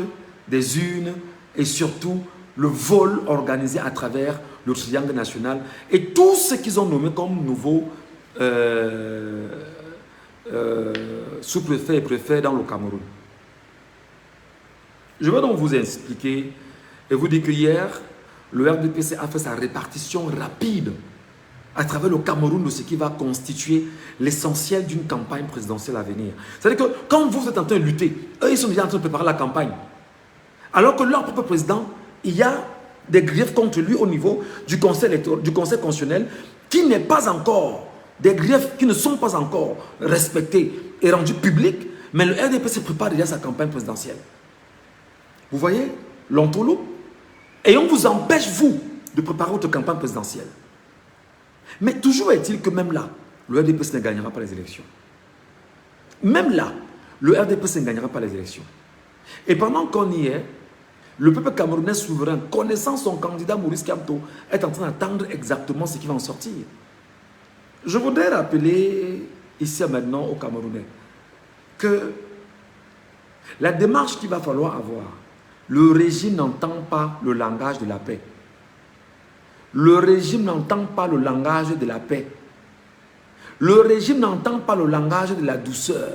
des urnes et surtout le vol organisé à travers le triangle national et tout ce qu'ils ont nommé comme nouveaux sous-préfets et préfets dans le Cameroun. Je vais donc vous expliquer Et vous dites que hier, le RDPC a fait sa répartition rapide à travers le Cameroun de ce qui va constituer l'essentiel d'une campagne présidentielle à venir. C'est-à-dire que quand vous êtes en train de lutter, eux, ils sont déjà en train de préparer la campagne. Alors que leur propre président, il y a des griefs contre lui au niveau du Conseil constitutionnel qui n'est pas encore, des griefs qui ne sont pas encore respectés et rendus publics, mais le RDPC prépare déjà sa campagne présidentielle. Vous voyez l'entourloupe? Et on vous empêche, vous, de préparer votre campagne présidentielle. Mais toujours est-il que même là, le RDPC ne gagnera pas les élections. Même là, le RDPC ne gagnera pas les élections. Et pendant qu'on y est, le peuple camerounais souverain, connaissant son candidat Maurice Kamto, est en train d'attendre exactement ce qui va en sortir. Je voudrais rappeler ici et maintenant aux Camerounais que la démarche qu'il va falloir avoir, le régime n'entend pas le langage de la paix. Le régime n'entend pas le langage de la paix. Le régime n'entend pas le langage de la douceur.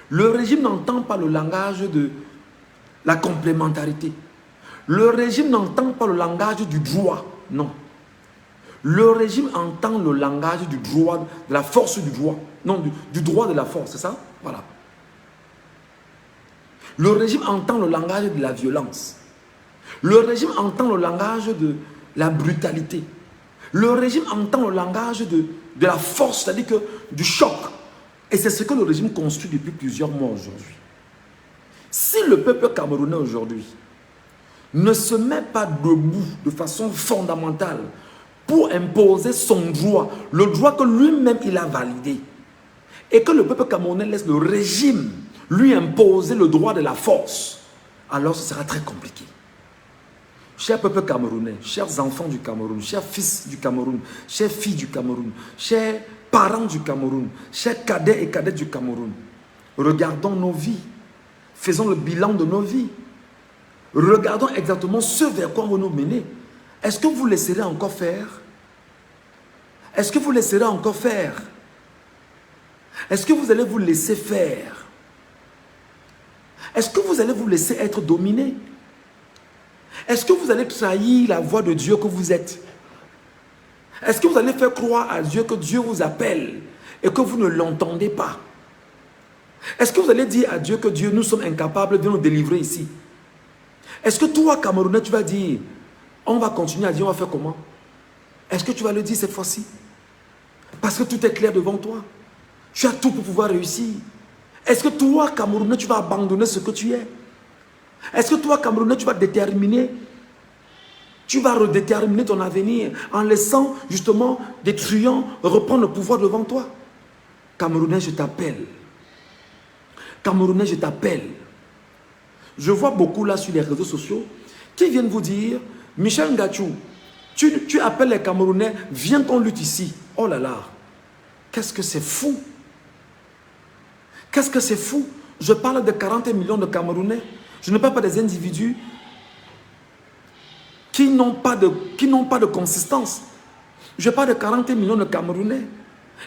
Le régime n'entend pas le langage de la complémentarité. Le régime n'entend pas le langage du droit. Non. Le régime entend le langage du droit, de la force du droit. Non, du droit de la force, c'est ça? Voilà. Le régime entend le langage de la violence. Le régime entend le langage de la brutalité. Le régime entend le langage de la force, c'est-à-dire que du choc. Et c'est ce que le régime construit depuis plusieurs mois aujourd'hui. Si le peuple camerounais aujourd'hui ne se met pas debout de façon fondamentale pour imposer son droit, le droit que lui-même il a validé, et que le peuple camerounais laisse le régime lui imposer le droit de la force, alors ce sera très compliqué. Chers peuple camerounais, chers enfants du Cameroun, chers fils du Cameroun, chers filles du Cameroun, chers parents du Cameroun, chers cadets et cadettes du Cameroun, regardons nos vies, faisons le bilan de nos vies, regardons exactement ce vers quoi on va nous mener. Est-ce que vous laisserez encore faire? Est-ce que vous laisserez encore faire? Est-ce que vous allez vous laisser faire? Est-ce que vous allez vous laisser être dominé? Est-ce que vous allez trahir la voix de Dieu que vous êtes? Est-ce que vous allez faire croire à Dieu que Dieu vous appelle et que vous ne l'entendez pas? Est-ce que vous allez dire à Dieu que Dieu, nous sommes incapables de nous délivrer ici? Est-ce que toi, Camerounais, tu vas dire, on va continuer à dire, on va faire comment? Est-ce que tu vas le dire cette fois-ci? Parce que tout est clair devant toi. Tu as tout pour pouvoir réussir. Est-ce que toi, Camerounais, tu vas abandonner ce que tu es? Est-ce que toi, Camerounais, tu vas déterminer, tu vas redéterminer ton avenir en laissant justement des truands reprendre le pouvoir devant toi? Camerounais, je t'appelle. Camerounais, je t'appelle. Je vois beaucoup là sur les réseaux sociaux qui viennent vous dire, Michel Ngachou, tu appelles les Camerounais, viens qu'on lutte ici. Oh là là, qu'est-ce que c'est fou. Qu'est-ce que c'est fou. Je parle de 40 millions de Camerounais. Je ne parle pas des individus qui n'ont pas de consistance. Je parle de 40 millions de Camerounais.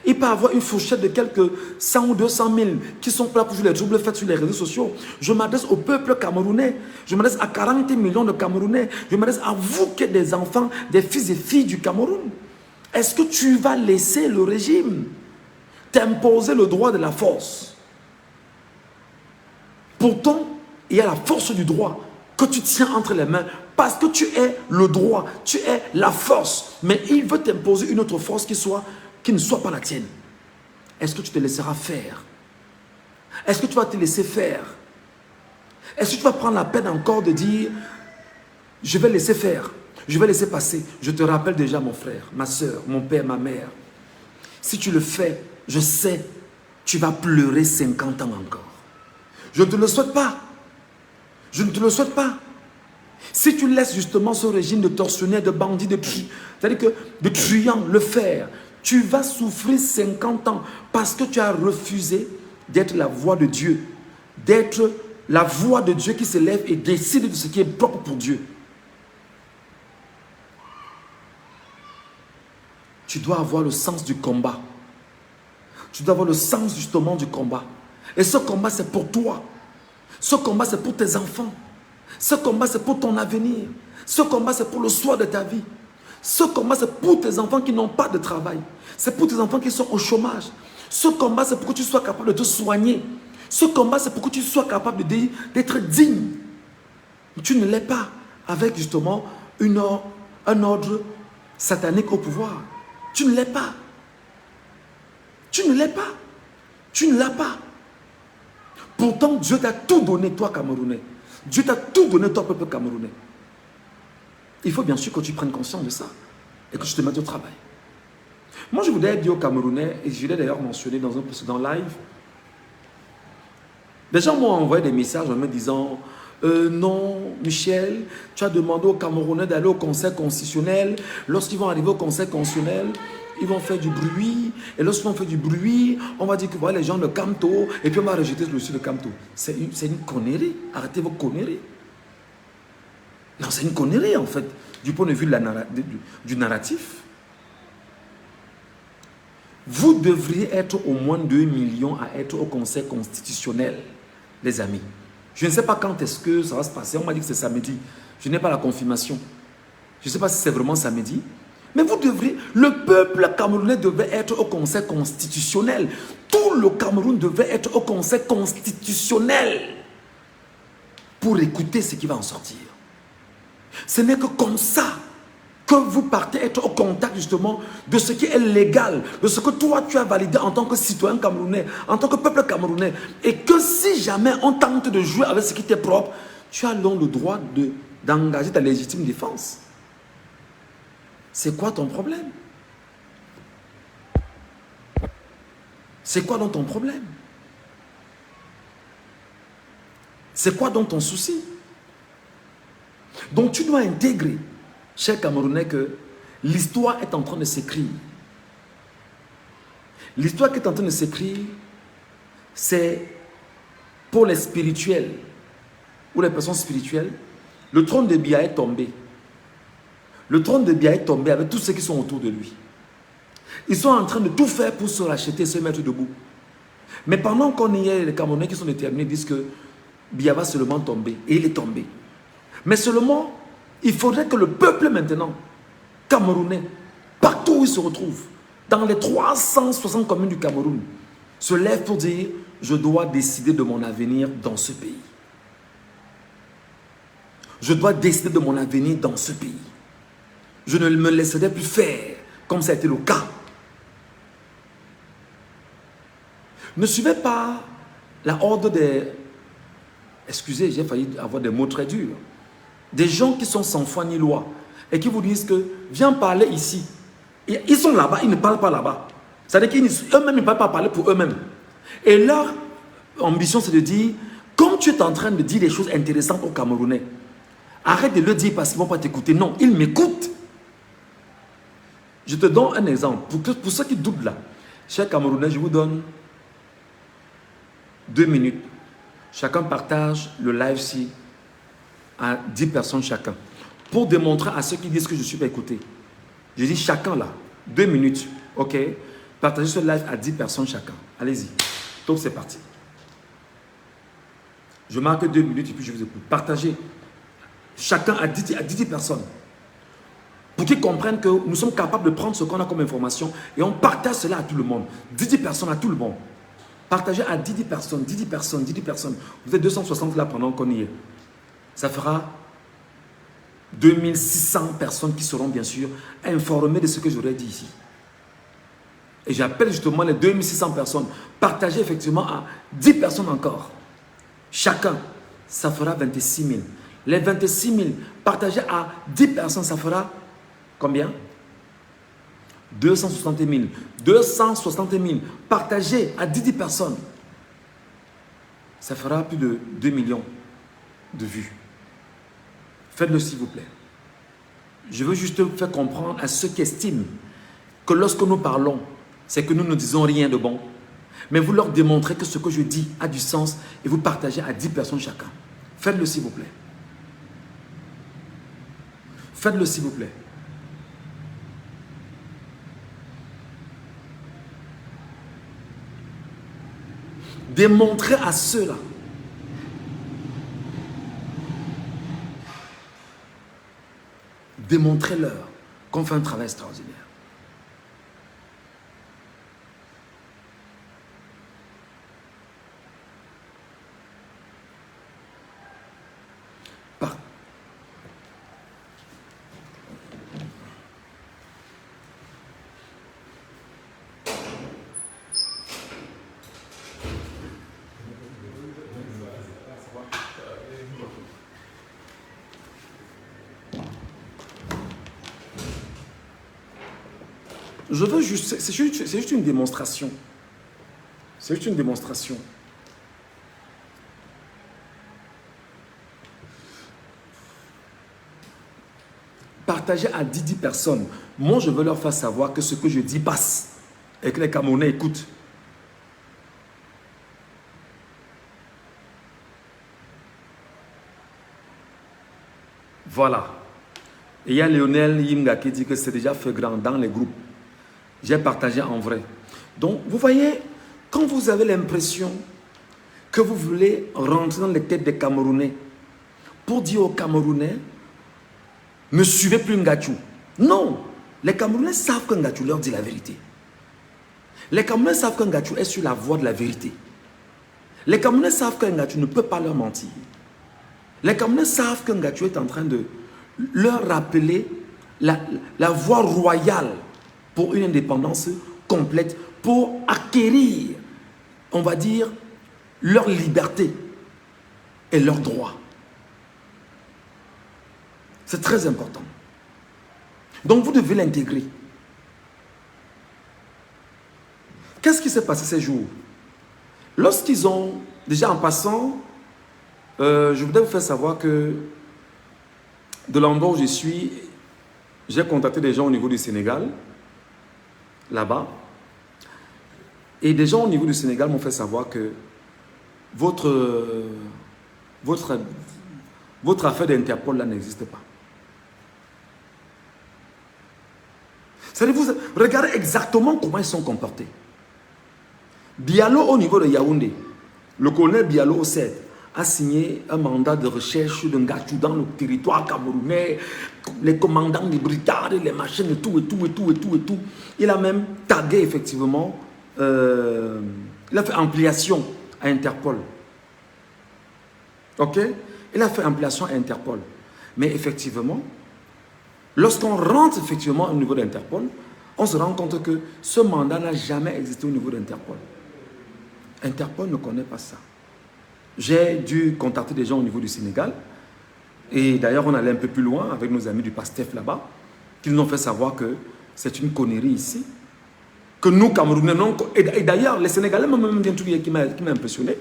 Il peut y avoir une fourchette de quelques 100 ou 200 000 qui sont là pour jouer les troubles faits sur les réseaux sociaux. Je m'adresse au peuple camerounais. Je m'adresse à 40 millions de Camerounais. Je m'adresse à vous qui êtes des enfants, des fils et filles du Cameroun. Est-ce que tu vas laisser le régime t'imposer le droit de la force? Pourtant, il y a la force du droit que tu tiens entre les mains parce que tu es le droit, tu es la force. Mais il veut t'imposer une autre force qui ne soit pas la tienne. Est-ce que tu te laisseras faire? Est-ce que tu vas te laisser faire? Est-ce que tu vas prendre la peine encore de dire je vais laisser faire, je vais laisser passer? Je te rappelle déjà mon frère, ma soeur, mon père, ma mère. Si tu le fais, je sais, tu vas pleurer 50 ans encore. Je ne te le souhaite pas. Je ne te le souhaite pas. Si tu laisses justement ce régime de tortionnaires, de bandits, c'est-à-dire que de truands le faire, tu vas souffrir 50 ans parce que tu as refusé d'être la voix de Dieu, d'être la voix de Dieu qui se lève et décide de ce qui est propre pour Dieu. Tu dois avoir le sens du combat. Tu dois avoir le sens justement du combat. Et ce combat, c'est pour toi. Ce combat, c'est pour tes enfants. Ce combat, c'est pour ton avenir. Ce combat, c'est pour le soir de ta vie. Ce combat, c'est pour tes enfants qui n'ont pas de travail. C'est pour tes enfants qui sont au chômage. Ce combat, c'est pour que tu sois capable de te soigner. Ce combat, c'est pour que tu sois capable d'être digne. Tu ne l'es pas avec justement un ordre satanique au pouvoir. Tu ne l'es pas. Tu ne l'es pas. Tu ne l'as pas. Pourtant, Dieu t'a tout donné, toi, Camerounais. Dieu t'a tout donné, toi, peuple camerounais. Il faut bien sûr que tu prennes conscience de ça et que tu te mettes au travail. Moi, je voudrais dire aux Camerounais, et je l'ai d'ailleurs mentionné dans un précédent live, des gens m'ont envoyé des messages en me disant non, Michel, tu as demandé aux Camerounais d'aller au Conseil constitutionnel. Lorsqu'ils vont arriver au Conseil constitutionnel, ils vont faire du bruit. Et lorsqu'ils vont faire du bruit, on va dire que voilà les gens le Camto, et puis on va rejeter le Camto. C'est une connerie. Arrêtez vos conneries. Non, c'est une connerie en fait, du point de vue du narratif. Vous devriez être au moins 2 millions à être au Conseil constitutionnel, les amis. Je ne sais pas quand est-ce que ça va se passer. On m'a dit que c'est samedi. Je n'ai pas la confirmation. Je ne sais pas si c'est vraiment samedi. Mais vous devriez, le peuple camerounais devait être au Conseil constitutionnel. Tout le Cameroun devait être au Conseil constitutionnel pour écouter ce qui va en sortir. Ce n'est que comme ça que vous partez être au contact justement de ce qui est légal, de ce que toi tu as validé en tant que citoyen camerounais, en tant que peuple camerounais. Et que si jamais on tente de jouer avec ce qui t'est propre, tu as donc le droit d'engager ta légitime défense. C'est quoi ton problème? C'est quoi donc ton problème? C'est quoi donc ton souci? Donc tu dois intégrer, cher Camerounais, que l'histoire est en train de s'écrire. L'histoire qui est en train de s'écrire, c'est pour les spirituels ou les personnes spirituelles. Le trône de Biya est tombé. Le trône de Biya est tombé avec tous ceux qui sont autour de lui. Ils sont en train de tout faire pour se racheter et se mettre debout. Mais pendant qu'on y est, les Camerounais qui sont déterminés disent que Biya va seulement tomber. Et il est tombé. Mais seulement, il faudrait que le peuple maintenant, camerounais, partout où il se retrouve, dans les 360 communes du Cameroun, se lève pour dire, je dois décider de mon avenir dans ce pays. Je dois décider de mon avenir dans ce pays. Je ne me laisserai plus faire comme ça a été le cas. Ne suivez pas la horde des... Excusez, j'ai failli avoir des mots très durs. Des gens qui sont sans foi ni loi et qui vous disent que viens parler ici. Et ils sont là-bas, ils ne parlent pas là-bas. C'est-à-dire qu'eux-mêmes ne peuvent pas parler pour eux-mêmes. Et leur ambition, c'est de dire, comme tu es en train de dire des choses intéressantes aux Camerounais, arrête de le dire parce qu'ils ne vont pas t'écouter. Non, ils m'écoutent. Je te donne un exemple. Pour ceux qui doutent là, chers Camerounais, je vous donne 2 minutes. Chacun partage le live-ci à 10 personnes chacun. Pour démontrer à ceux qui disent que je ne suis pas écouté. Je dis chacun là, 2 minutes. Ok? Partagez ce live à 10 personnes chacun. Allez-y. Donc c'est parti. Je marque 2 minutes et puis je vous écoute. Partagez chacun à 10 personnes. Pour qu'ils comprennent que nous sommes capables de prendre ce qu'on a comme information et on partage cela à tout le monde. 10 personnes à tout le monde. Partagez à 10 personnes, 10 personnes, 10 personnes. Vous êtes 260 là pendant qu'on y est. Ça fera 2600 personnes qui seront bien sûr informées de ce que j'aurais dit ici. Et j'appelle justement les 2600 personnes. Partagez effectivement à 10 personnes encore. Chacun, ça fera 26 000. Les 26 000 partagés à 10 personnes, ça fera combien? 260 000. 260 000 partagés à 10 personnes, ça fera plus de 2 millions de vues. Faites-le s'il vous plaît. Je veux juste faire comprendre à ceux qui estiment que lorsque nous parlons, c'est que nous ne disons rien de bon. Mais vous leur démontrez que ce que je dis a du sens et vous partagez à 10 personnes chacun. Faites-le s'il vous plaît. Faites-le s'il vous plaît. Démontrez à ceux-là Démontrez-leur qu'on fait un travail extraordinaire. Par- Je veux juste, c'est juste une démonstration. C'est juste une démonstration. Partagez à 10 personnes. Moi, je veux leur faire savoir que ce que je dis passe et que les Camerounais écoutent. Voilà. Et il y a Lionel Yimga qui dit que c'est déjà fait grand dans les groupes. J'ai partagé en vrai. Donc, vous voyez, quand vous avez l'impression que vous voulez rentrer dans les têtes des Camerounais pour dire aux Camerounais, ne suivez plus Ngachou. Non, les Camerounais savent que Ngachou leur dit la vérité. Les Camerounais savent que Ngachou est sur la voie de la vérité. Les Camerounais savent que Ngachou ne peut pas leur mentir. Les Camerounais savent que Ngachou est en train de leur rappeler la voie royale pour une indépendance complète, pour acquérir, on va dire, leur liberté et leurs droits. C'est très important. Donc vous devez l'intégrer. Qu'est-ce qui s'est passé ces jours? Lorsqu'ils ont, déjà en passant, je voudrais vous faire savoir que de l'endroit où je suis, j'ai contacté des gens au niveau du Sénégal, là-bas, et des gens au niveau du Sénégal m'ont fait savoir que votre affaire d'Interpol là n'existe pas. C'est-à-dire, vous regardez exactement comment ils sont comportés. Bialo au niveau de Yaoundé, le colonel Bialo au 7 a signé un mandat de recherche de Ngachou dans le territoire camerounais, les commandants, les brigades, les machines et tout, et tout, et tout, et tout, et tout. Il a même tagué effectivement, il a fait ampliation à Interpol. Ok? Il a fait ampliation à Interpol. Mais effectivement, lorsqu'on rentre effectivement au niveau d'Interpol, on se rend compte que ce mandat n'a jamais existé au niveau d'Interpol. Interpol ne connaît pas ça. J'ai dû contacter des gens au niveau du Sénégal. Et d'ailleurs, on allait un peu plus loin avec nos amis du PASTEF là-bas, qui nous ont fait savoir que c'est une connerie ici. Que nous, Camerounais, non. Et d'ailleurs, les Sénégalais m'ont même dit un truc qui m'a impressionné.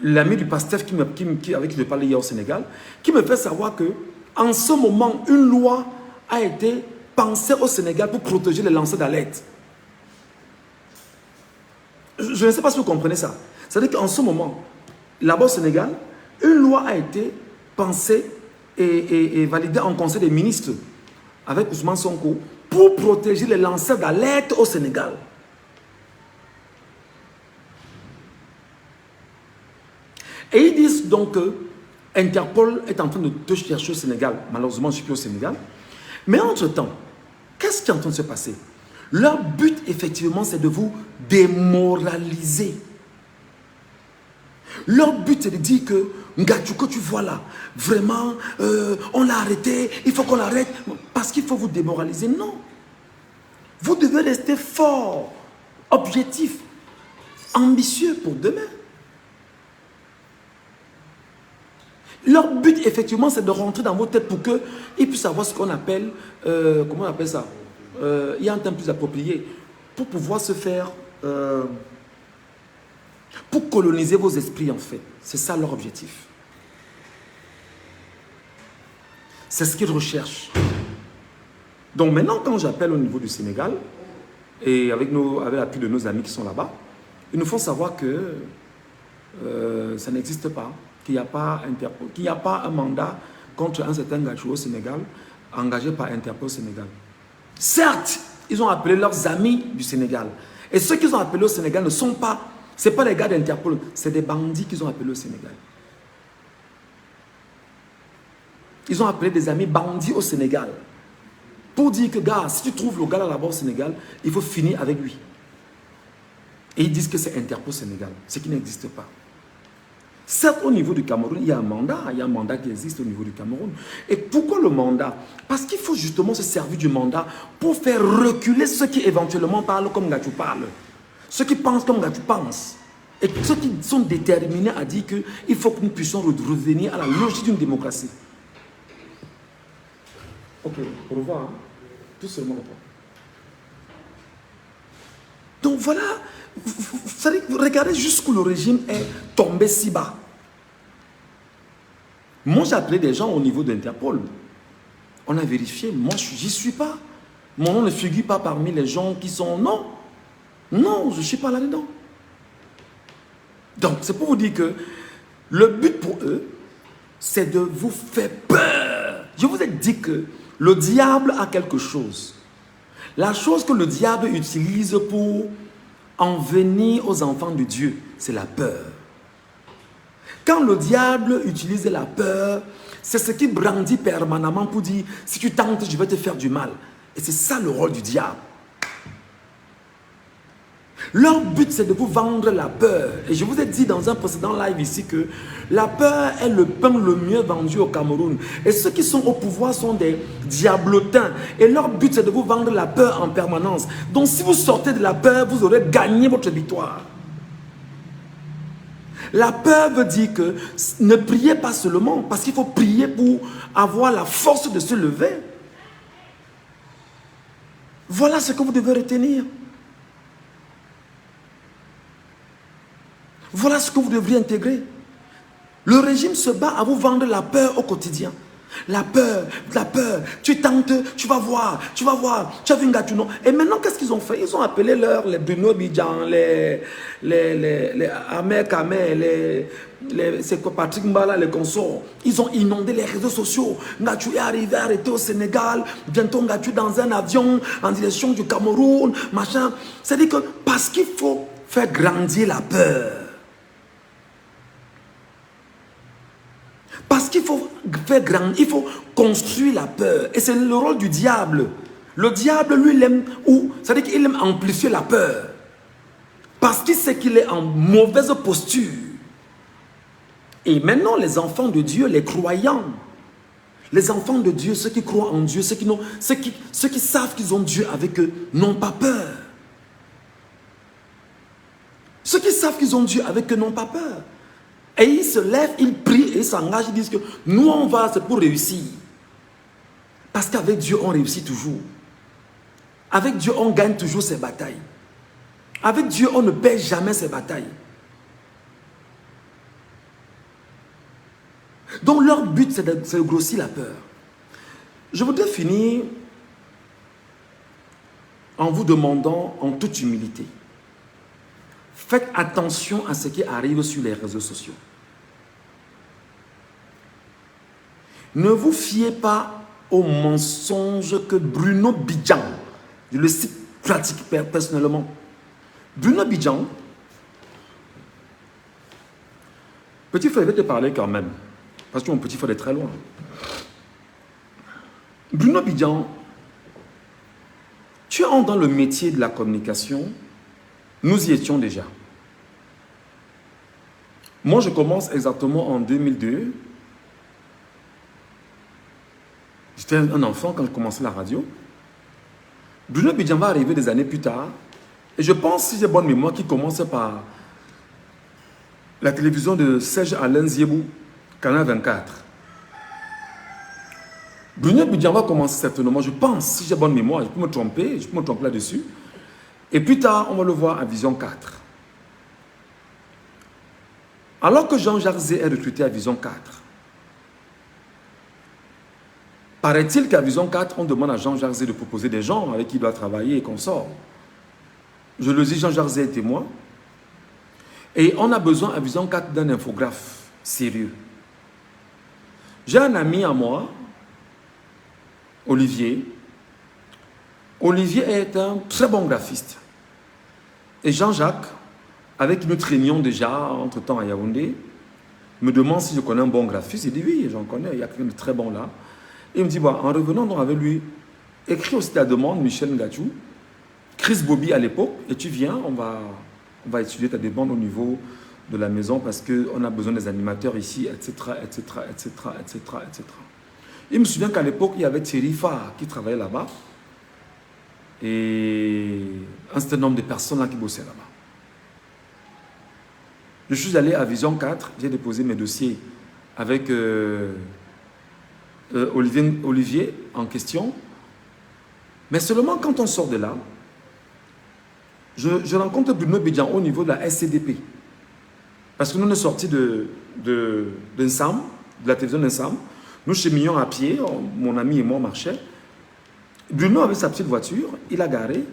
L'ami du PASTEF avec qui je parlais hier au Sénégal, qui me fait savoir que en ce moment, une loi a été pensée au Sénégal pour protéger les lanceurs d'alerte. Je ne sais pas si vous comprenez ça. C'est-à-dire qu'en ce moment, là-bas au Sénégal, une loi a été pensée et validée en Conseil des ministres avec Ousmane Sonko pour protéger les lanceurs d'alerte au Sénégal. Et ils disent donc que Interpol est en train de te chercher au Sénégal. Malheureusement, je ne suis plus au Sénégal. Mais entre-temps, qu'est-ce qui est en train de se passer? Leur but, effectivement, c'est de vous démoraliser. Leur but, c'est de dire que Ngachou, que tu vois là, vraiment, on l'a arrêté, il faut qu'on l'arrête, parce qu'il faut vous démoraliser. Non. Vous devez rester fort, objectif, ambitieux pour demain. Leur but, effectivement, c'est de rentrer dans vos têtes pour qu'ils puissent avoir ce qu'on appelle, comment on appelle ça? Il y a un terme plus approprié, pour pouvoir se faire, pour coloniser vos esprits en fait. C'est ça leur objectif. C'est ce qu'ils recherchent. Donc maintenant, quand j'appelle au niveau du Sénégal, et avec l'appui de nos amis qui sont là-bas, ils nous font savoir que ça n'existe pas, qu'il n'y a pas Interpol, qu'il n'y a pas un mandat contre un certain Ngachou au Sénégal, engagé par Interpol au Sénégal. Certes, ils ont appelé leurs amis du Sénégal. Et ceux qu'ils ont appelés au Sénégal ne sont pas, ce n'est pas les gars d'Interpol, c'est des bandits qu'ils ont appelés au Sénégal. Ils ont appelé des amis bandits au Sénégal. Pour dire que, gars, si tu trouves le gars là-bas au Sénégal, il faut finir avec lui. Et ils disent que c'est Interpol Sénégal, ce qui n'existe pas. Certes, au niveau du Cameroun, il y a un mandat qui existe au niveau du Cameroun. Et pourquoi le mandat? Parce qu'il faut justement se servir du mandat pour faire reculer ceux qui éventuellement parlent comme Gatou parle, ceux qui pensent comme Gatou pense, et ceux qui sont déterminés à dire qu'il faut que nous puissions revenir à la logique d'une démocratie. Ok, au revoir. Hein? Tout seulement. Donc voilà, regardez jusqu'où le régime est tombé si bas. Moi, j'ai appelé des gens au niveau d'Interpol. On a vérifié. Moi, j'y suis pas. Mon nom ne figure pas parmi les gens qui sont... Non. Non, je ne suis pas là-dedans. Donc, c'est pour vous dire que le but pour eux, c'est de vous faire peur. Je vous ai dit que le diable a quelque chose. La chose que le diable utilise pour en venir aux enfants de Dieu, c'est la peur. Quand le diable utilise la peur, c'est ce qui brandit permanemment pour dire, si tu tentes, je vais te faire du mal. Et c'est ça le rôle du diable. Leur but, c'est de vous vendre la peur. Et je vous ai dit dans un précédent live ici que la peur est le pain le mieux vendu au Cameroun. Et ceux qui sont au pouvoir sont des diablotins. Et leur but, c'est de vous vendre la peur en permanence. Donc si vous sortez de la peur, vous aurez gagné votre victoire. La peur veut dire que ne priez pas seulement, parce qu'il faut prier pour avoir la force de se lever. Voilà ce que vous devez retenir. Voilà ce que vous devriez intégrer. Le régime se bat à vous vendre la peur au quotidien. La peur. Tu tentes, tu vas voir, tu as vu Ngatuno. Et maintenant, qu'est-ce qu'ils ont fait? Ils ont appelé les Bruno Bidjan, les Ahmed Kamel, c'est quoi, Patrick Mbala, les consorts. Ils ont inondé les réseaux sociaux. Ngatu est arrivé, arrêté au Sénégal. Bientôt, Ngatu dans un avion en direction du Cameroun, machin. C'est-à-dire que parce qu'il faut faire grandir la peur. Parce qu'il faut faire grand, il faut construire la peur. Et c'est le rôle du diable. Le diable, lui, il aime, c'est-à-dire qu'il aime amplifier la peur. Parce qu'il sait qu'il est en mauvaise posture. Et maintenant, les enfants de Dieu, les croyants, les enfants de Dieu, ceux qui croient en Dieu, ceux qui savent qu'ils ont Dieu avec eux, n'ont pas peur. Ceux qui savent qu'ils ont Dieu avec eux n'ont pas peur. Et ils se lèvent, ils prient et ils s'engagent, ils disent que nous on va, c'est pour réussir. Parce qu'avec Dieu on réussit toujours. Avec Dieu on gagne toujours ses batailles. Avec Dieu on ne perd jamais ses batailles. Donc leur but c'est de grossir la peur. Je voudrais finir en vous demandant en toute humilité. Faites attention à ce qui arrive sur les réseaux sociaux. Ne vous fiez pas aux mensonges que Bruno Bidjan, je le cite pratique personnellement. Bruno Bidjan, petit frère, je vais te parler quand même, parce que mon petit frère est très loin. Bruno Bidjan, tu entres dans le métier de la communication, nous y étions déjà. Moi, je commence exactement en 2002. J'étais un enfant quand je commençais la radio. Bruno Bidjan va arriver des années plus tard. Et je pense, si j'ai bonne mémoire, qu'il commence par la télévision de Serge Alain Ziebou, Canal 24. Bruno Bidjan va commencer certainement, je pense, si j'ai bonne mémoire, je peux me tromper là-dessus. Et plus tard, on va le voir à Vision 4. Alors que Jean-Jacques Zé est recruté à Vision 4, paraît-il qu'à Vision 4, on demande à Jean-Jacques Zé de proposer des gens avec qui il doit travailler et qu'on sort. Je le dis, Jean-Jacques Zé est témoin. Et on a besoin à Vision 4 d'un infographe sérieux. J'ai un ami à moi, Olivier. Olivier est un très bon graphiste. Et Jean-Jacques, avec qui nous traînions déjà entre-temps à Yaoundé, me demande si je connais un bon graphiste. Il dit oui, j'en connais, il y a quelqu'un de très bon là. Il me dit, bah, en revenant donc avec lui, écris aussi ta demande, Michel Ngachou, Chris Bobby à l'époque, et tu viens, on va étudier ta demande au niveau de la maison parce qu'on a besoin des animateurs ici, etc., etc., etc., etc., etc. Il me souvient qu'à l'époque, il y avait Thierry Farr qui travaillait là-bas et un certain nombre de personnes là qui bossaient là-bas. Je suis allé à Vision 4, j'ai déposé mes dossiers avec Olivier en question. Mais seulement quand on sort de là, je rencontre Bruno Bidjan au niveau de la SCDP. Parce que nous, on est sortis d'Ensam, de la télévision d'Ensam. Nous cheminions à pied, mon ami et moi marchaient. Bruno avait sa petite voiture, il a garé.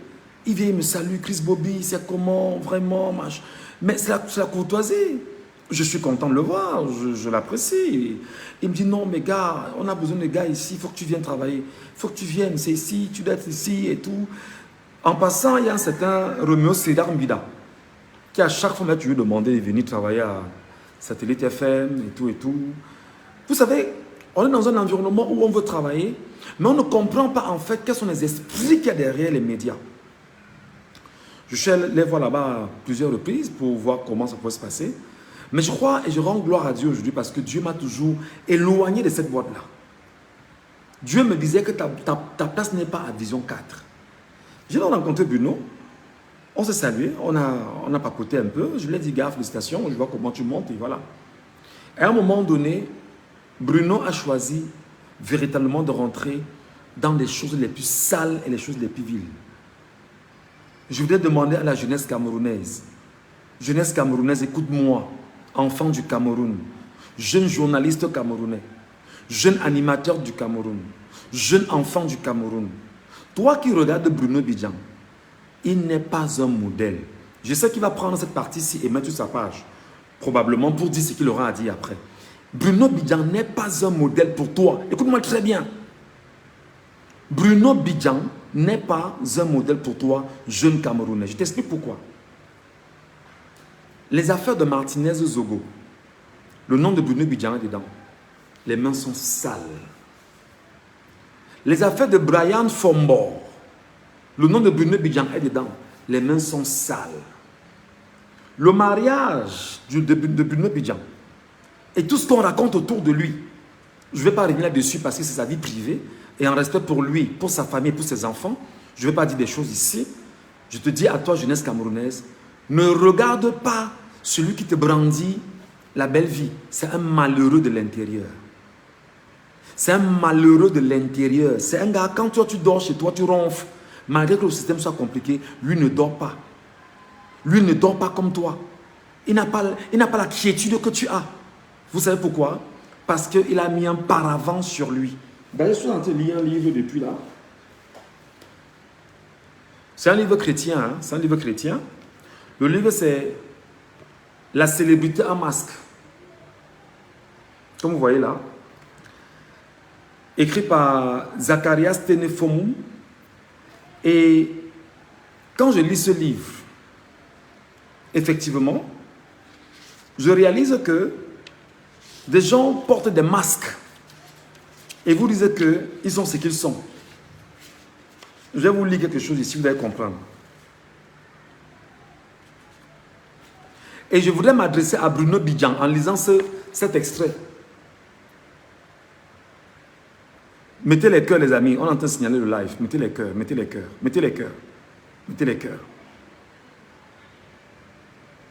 Il vient, il me salue, Chris Bobby, c'est comment, vraiment, mais c'est la courtoisie. Je suis content de le voir, je l'apprécie. Il me dit, non, mais gars, on a besoin de gars ici, il faut que tu viennes travailler. Il faut que tu viennes, c'est ici, tu dois être ici et tout. En passant, il y a un certain Roméo Sédar Mbida, qui à chaque fois, tu lui demandais de venir travailler à Satellite FM et tout et tout. Vous savez, on est dans un environnement où on veut travailler, mais on ne comprend pas en fait quels sont les esprits qu'il y a derrière les médias. Je suis allé les voir là-bas à plusieurs reprises pour voir comment ça peut se passer. Mais je crois et je rends gloire à Dieu aujourd'hui parce que Dieu m'a toujours éloigné de cette boîte-là. Dieu me disait que ta place n'est pas à Vision 4. J'ai rencontré Bruno, on s'est salué, on a papoté un peu. Je lui ai dit, gars, félicitations, je vois comment tu montes et voilà. À un moment donné, Bruno a choisi véritablement de rentrer dans les choses les plus sales et les choses les plus viles. Je voudrais demander à la jeunesse camerounaise. Jeunesse camerounaise, écoute-moi, enfant du Cameroun, jeune journaliste camerounais, jeune animateur du Cameroun, jeune enfant du Cameroun. Toi qui regardes Bruno Bidjan, il n'est pas un modèle. Je sais qu'il va prendre cette partie-ci et mettre sur sa page, probablement pour dire ce qu'il aura à dire après. Bruno Bidjan n'est pas un modèle pour toi. Écoute-moi très bien. Bruno Bidjan n'est pas un modèle pour toi, jeune Camerounais. Je t'explique pourquoi. Les affaires de Martinez Zogo, le nom de Bruno Bidjan est dedans. Les mains sont sales. Les affaires de Brian Fombor, le nom de Bruno Bidjan est dedans. Les mains sont sales. Le mariage de Bruno Bidjan et tout ce qu'on raconte autour de lui, je ne vais pas revenir là-dessus parce que c'est sa vie privée et en respect pour lui, pour sa famille, pour ses enfants, je ne vais pas dire des choses ici. Je te dis à toi, jeunesse camerounaise, ne regarde pas celui qui te brandit la belle vie. C'est un malheureux de l'intérieur. C'est un malheureux de l'intérieur. C'est un gars, quand toi tu dors chez toi, tu ronfles. Malgré que le système soit compliqué, lui ne dort pas. Lui ne dort pas comme toi. Il n'a pas la quiétude que tu as. Vous savez pourquoi? Parce qu'il a mis un paravent sur lui. D'ailleurs, je suis en train de lire un livre depuis là. C'est un livre chrétien. Hein? C'est un livre chrétien. Le livre, c'est La célébrité en masque. Comme vous voyez là. Écrit par Zacharias Tenefomu. Et quand je lis ce livre, effectivement, je réalise que des gens portent des masques et vous dites qu'ils sont ce qu'ils sont. Je vais vous lire quelque chose ici, vous allez comprendre. Et je voudrais m'adresser à Bruno Bidjan en lisant cet extrait. Mettez les cœurs, les amis. On est en train de signaler le live. Mettez les cœurs, mettez les cœurs, mettez les cœurs, mettez les cœurs.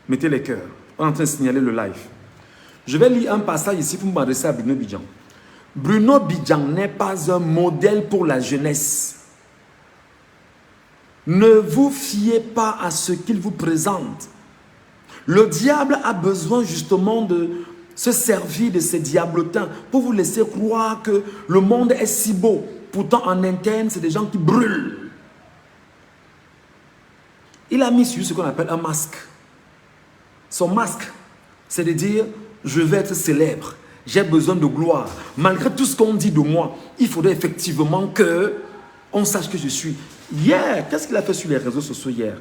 Mettez les cœurs. On est en train de signaler le live. Je vais lire un passage ici pour m'adresser à Bruno Bidjan. Bruno Bidjan n'est pas un modèle pour la jeunesse. Ne vous fiez pas à ce qu'il vous présente. Le diable a besoin justement de se servir de ces diablotins pour vous laisser croire que le monde est si beau. Pourtant, en interne, c'est des gens qui brûlent. Il a mis sur lui ce qu'on appelle un masque. Son masque, c'est de dire, je vais être célèbre, j'ai besoin de gloire. Malgré tout ce qu'on dit de moi, il faudrait effectivement qu'on sache que je suis. Hier, qu'est-ce qu'il a fait sur les réseaux sociaux hier?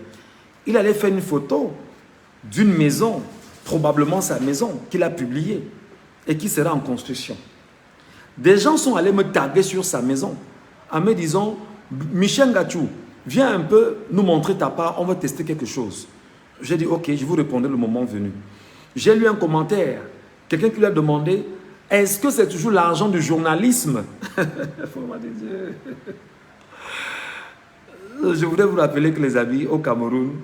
Il allait faire une photo d'une maison, probablement sa maison, qu'il a publiée. et qui sera en construction. Des gens sont allés me taguer sur sa maison en me disant, Michel Gachou, viens un peu nous montrer ta part, on va tester quelque chose. J'ai dit, ok, je vous répondrai le moment venu. J'ai lu un commentaire, quelqu'un qui lui a demandé, est-ce que c'est toujours l'argent du journalisme? Je voudrais vous rappeler que les amis, au Cameroun,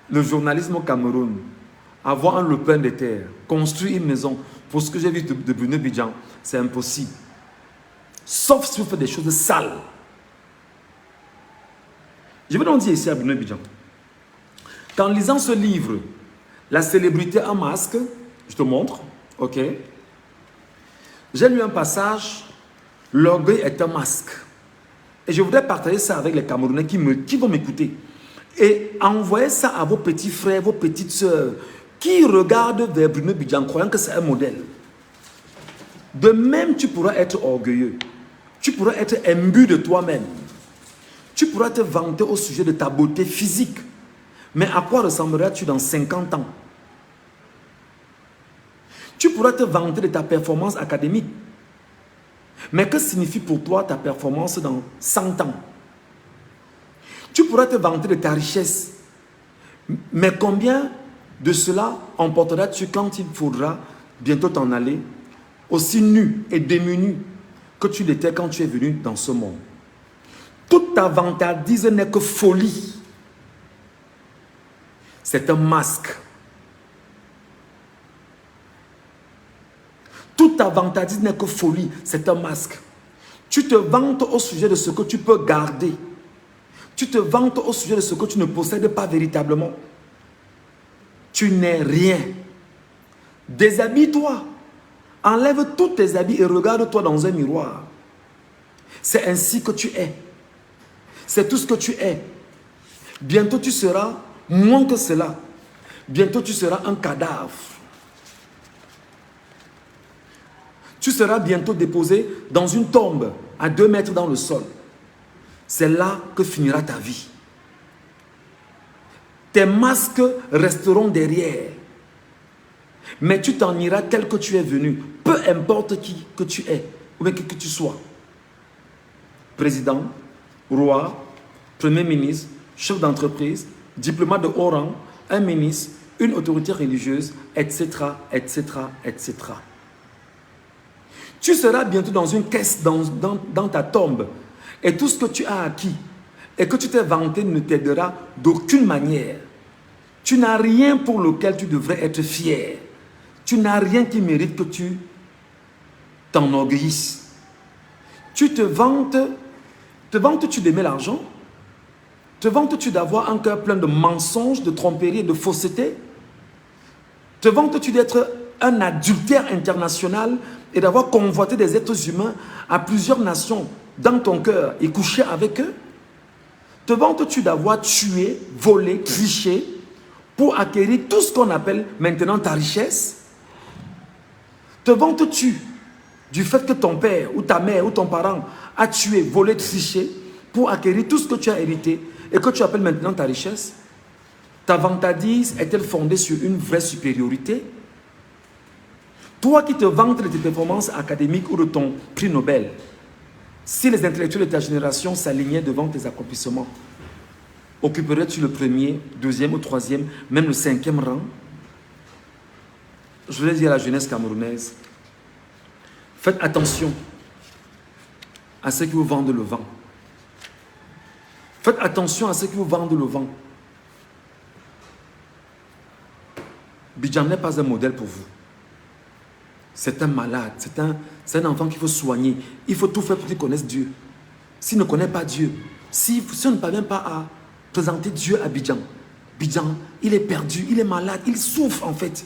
le journalisme au Cameroun, avoir un lopin de terre, construire une maison, pour ce que j'ai vu de Bruno Bidjan, c'est impossible. Sauf si vous faites des choses sales. Je vais donc dire ici à Bruno Bidjan, qu'en lisant ce livre, La célébrité en masque, je te montre, ok? J'ai lu un passage, l'orgueil est un masque. Et je voudrais partager ça avec les Camerounais qui vont m'écouter. Et envoyer ça à vos petits frères, vos petites sœurs, qui regardent vers Bruno Bidjan, croyant que c'est un modèle. De même, tu pourras être orgueilleux. Tu pourras être imbu de toi-même. Tu pourras te vanter au sujet de ta beauté physique. Mais à quoi ressembleras-tu dans 50 ans? Tu pourras te vanter de ta performance académique. Mais que signifie pour toi ta performance dans 100 ans? Tu pourras te vanter de ta richesse. Mais combien de cela emporteras-tu quand il faudra bientôt t'en aller, aussi nu et démuni que tu l'étais quand tu es venu dans ce monde? Toute ta vantardise n'est que folie. C'est un masque. Toute ta vantardise n'est que folie. C'est un masque. Tu te vantes au sujet de ce que tu peux garder. Tu te vantes au sujet de ce que tu ne possèdes pas véritablement. Tu n'es rien. Déshabille-toi. Enlève tous tes habits et regarde-toi dans un miroir. C'est ainsi que tu es. C'est tout ce que tu es. Bientôt tu seras moins que cela. Bientôt tu seras un cadavre. Tu seras bientôt déposé dans une tombe à 2 mètres dans le sol. C'est là que finira ta vie. Tes masques resteront derrière. Mais tu t'en iras tel que tu es venu. Peu importe qui que tu es ou bien qui que tu sois. Président, roi, premier ministre, chef d'entreprise, diplomate de haut rang, un ministre, une autorité religieuse, etc., etc., etc. Tu seras bientôt dans une caisse, dans ta tombe. Et tout ce que tu as acquis et que tu t'es vanté ne t'aidera d'aucune manière. Tu n'as rien pour lequel tu devrais être fier. Tu n'as rien qui mérite que tu t'enorgueillisses. Tu te vantes-tu d'aimer l'argent? Te vantes-tu d'avoir un cœur plein de mensonges, de tromperies et de fausseté? Te vantes-tu d'être un adultère international et d'avoir convoité des êtres humains à plusieurs nations dans ton cœur et couché avec eux? Te vantes-tu d'avoir tué, volé, triché pour acquérir tout ce qu'on appelle maintenant ta richesse? Te vantes-tu du fait que ton père ou ta mère ou ton parent a tué, volé, triché pour acquérir tout ce que tu as hérité et que tu appelles maintenant ta richesse? Ta vantardise est-elle fondée sur une vraie supériorité? Toi qui te vantes de tes performances académiques ou de ton prix Nobel, si les intellectuels de ta génération s'alignaient devant tes accomplissements, occuperais-tu le premier, deuxième ou troisième, même le 5e rang? Je voulais dire à la jeunesse camerounaise, faites attention à ceux qui vous vendent le vent. Faites attention à ceux qui vous vendent le vent. Bidjan n'est pas un modèle pour vous. C'est un malade, c'est un enfant qu'il faut soigner. Il faut tout faire pour qu'il connaisse Dieu. S'il ne connaît pas Dieu, si on ne parvient pas à présenter Dieu à Bidjan, Bidjan, il est perdu, il est malade, il souffre en fait.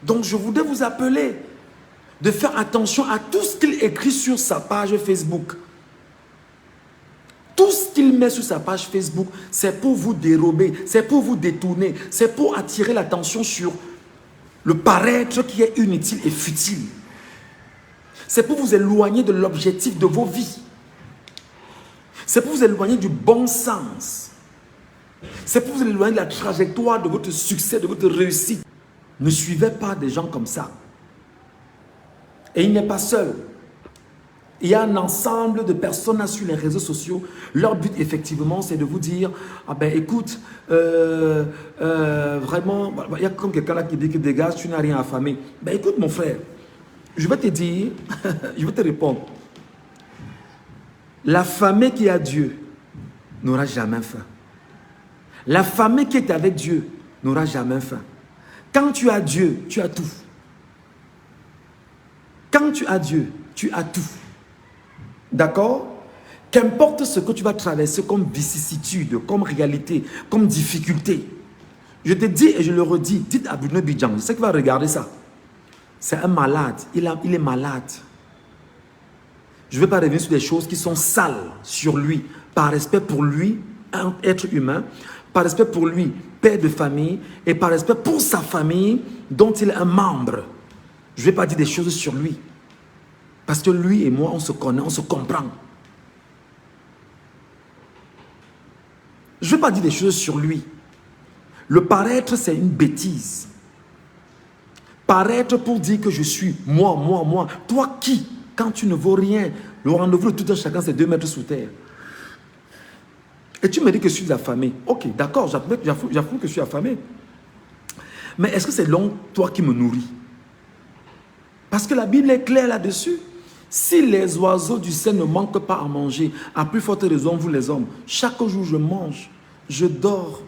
Donc je voudrais vous appeler de faire attention à tout ce qu'il écrit sur sa page Facebook. Tout ce qu'il met sur sa page Facebook, c'est pour vous dérober, c'est pour vous détourner, c'est pour attirer l'attention sur le paraître qui est inutile et futile. C'est pour vous éloigner de l'objectif de vos vies. C'est pour vous éloigner du bon sens. C'est pour vous éloigner de la trajectoire de votre succès, de votre réussite. Ne suivez pas des gens comme ça. Et il n'est pas seul. Il y a un ensemble de personnes sur les réseaux sociaux. Leur but, effectivement, c'est de vous dire, ah ben écoute, vraiment, il y a comme quelqu'un là qui dit que dégage, tu n'as rien affamé. Ben écoute mon frère, je vais te dire, je vais te répondre. L'affamé qui a Dieu n'aura jamais faim. L'affamé qui est avec Dieu n'aura jamais faim. Quand tu as Dieu, tu as tout. Quand tu as Dieu, tu as tout. D'accord? Qu'importe ce que tu vas traverser comme vicissitude, comme réalité, comme difficulté. Je te dis et je le redis, dites à Bruno Bidjan, je sais qu'il va regarder ça. C'est un malade, il est malade. Je ne vais pas revenir sur des choses qui sont sales sur lui, par respect pour lui, un être humain, par respect pour lui, père de famille, et par respect pour sa famille, dont il est un membre. Je ne vais pas dire des choses sur lui. Parce que lui et moi, on se connaît, on se comprend. Je ne vais pas dire des choses sur lui. Le paraître, c'est une bêtise. Paraître pour dire que je suis moi, moi, moi. Toi qui, quand tu ne vaux rien, le rendez-vous de tout un chacun, c'est 2 mètres sous terre. Et tu me dis que je suis affamé. Ok, d'accord, j'avoue que je suis affamé. Mais est-ce que c'est donc toi qui me nourris? Parce que la Bible est claire là-dessus. Si les oiseaux du ciel ne manquent pas à manger, à plus forte raison, vous les hommes, chaque jour je mange, je dors,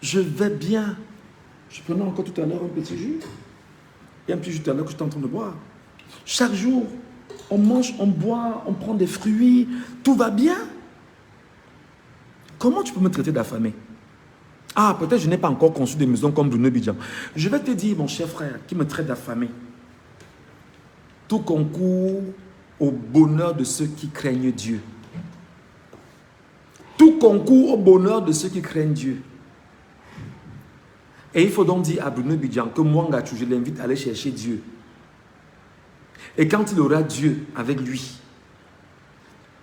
je vais bien. Je prenais encore tout à l'heure un petit jus. Il y a un petit jus tout à l'heure que je suis en train de boire. Chaque jour, on mange, on boit, on prend des fruits, tout va bien. Comment tu peux me traiter d'affamé? Ah, peut-être je n'ai pas encore conçu des maisons comme Bruno Bidjan. Je vais te dire, mon cher frère, qui me traite d'affamé. Tout concourt au bonheur de ceux qui craignent Dieu. Tout concourt au bonheur de ceux qui craignent Dieu. Et il faut donc dire à Bruno Bidjan que moi, Ngachou, je l'invite à aller chercher Dieu. Et quand il aura Dieu avec lui,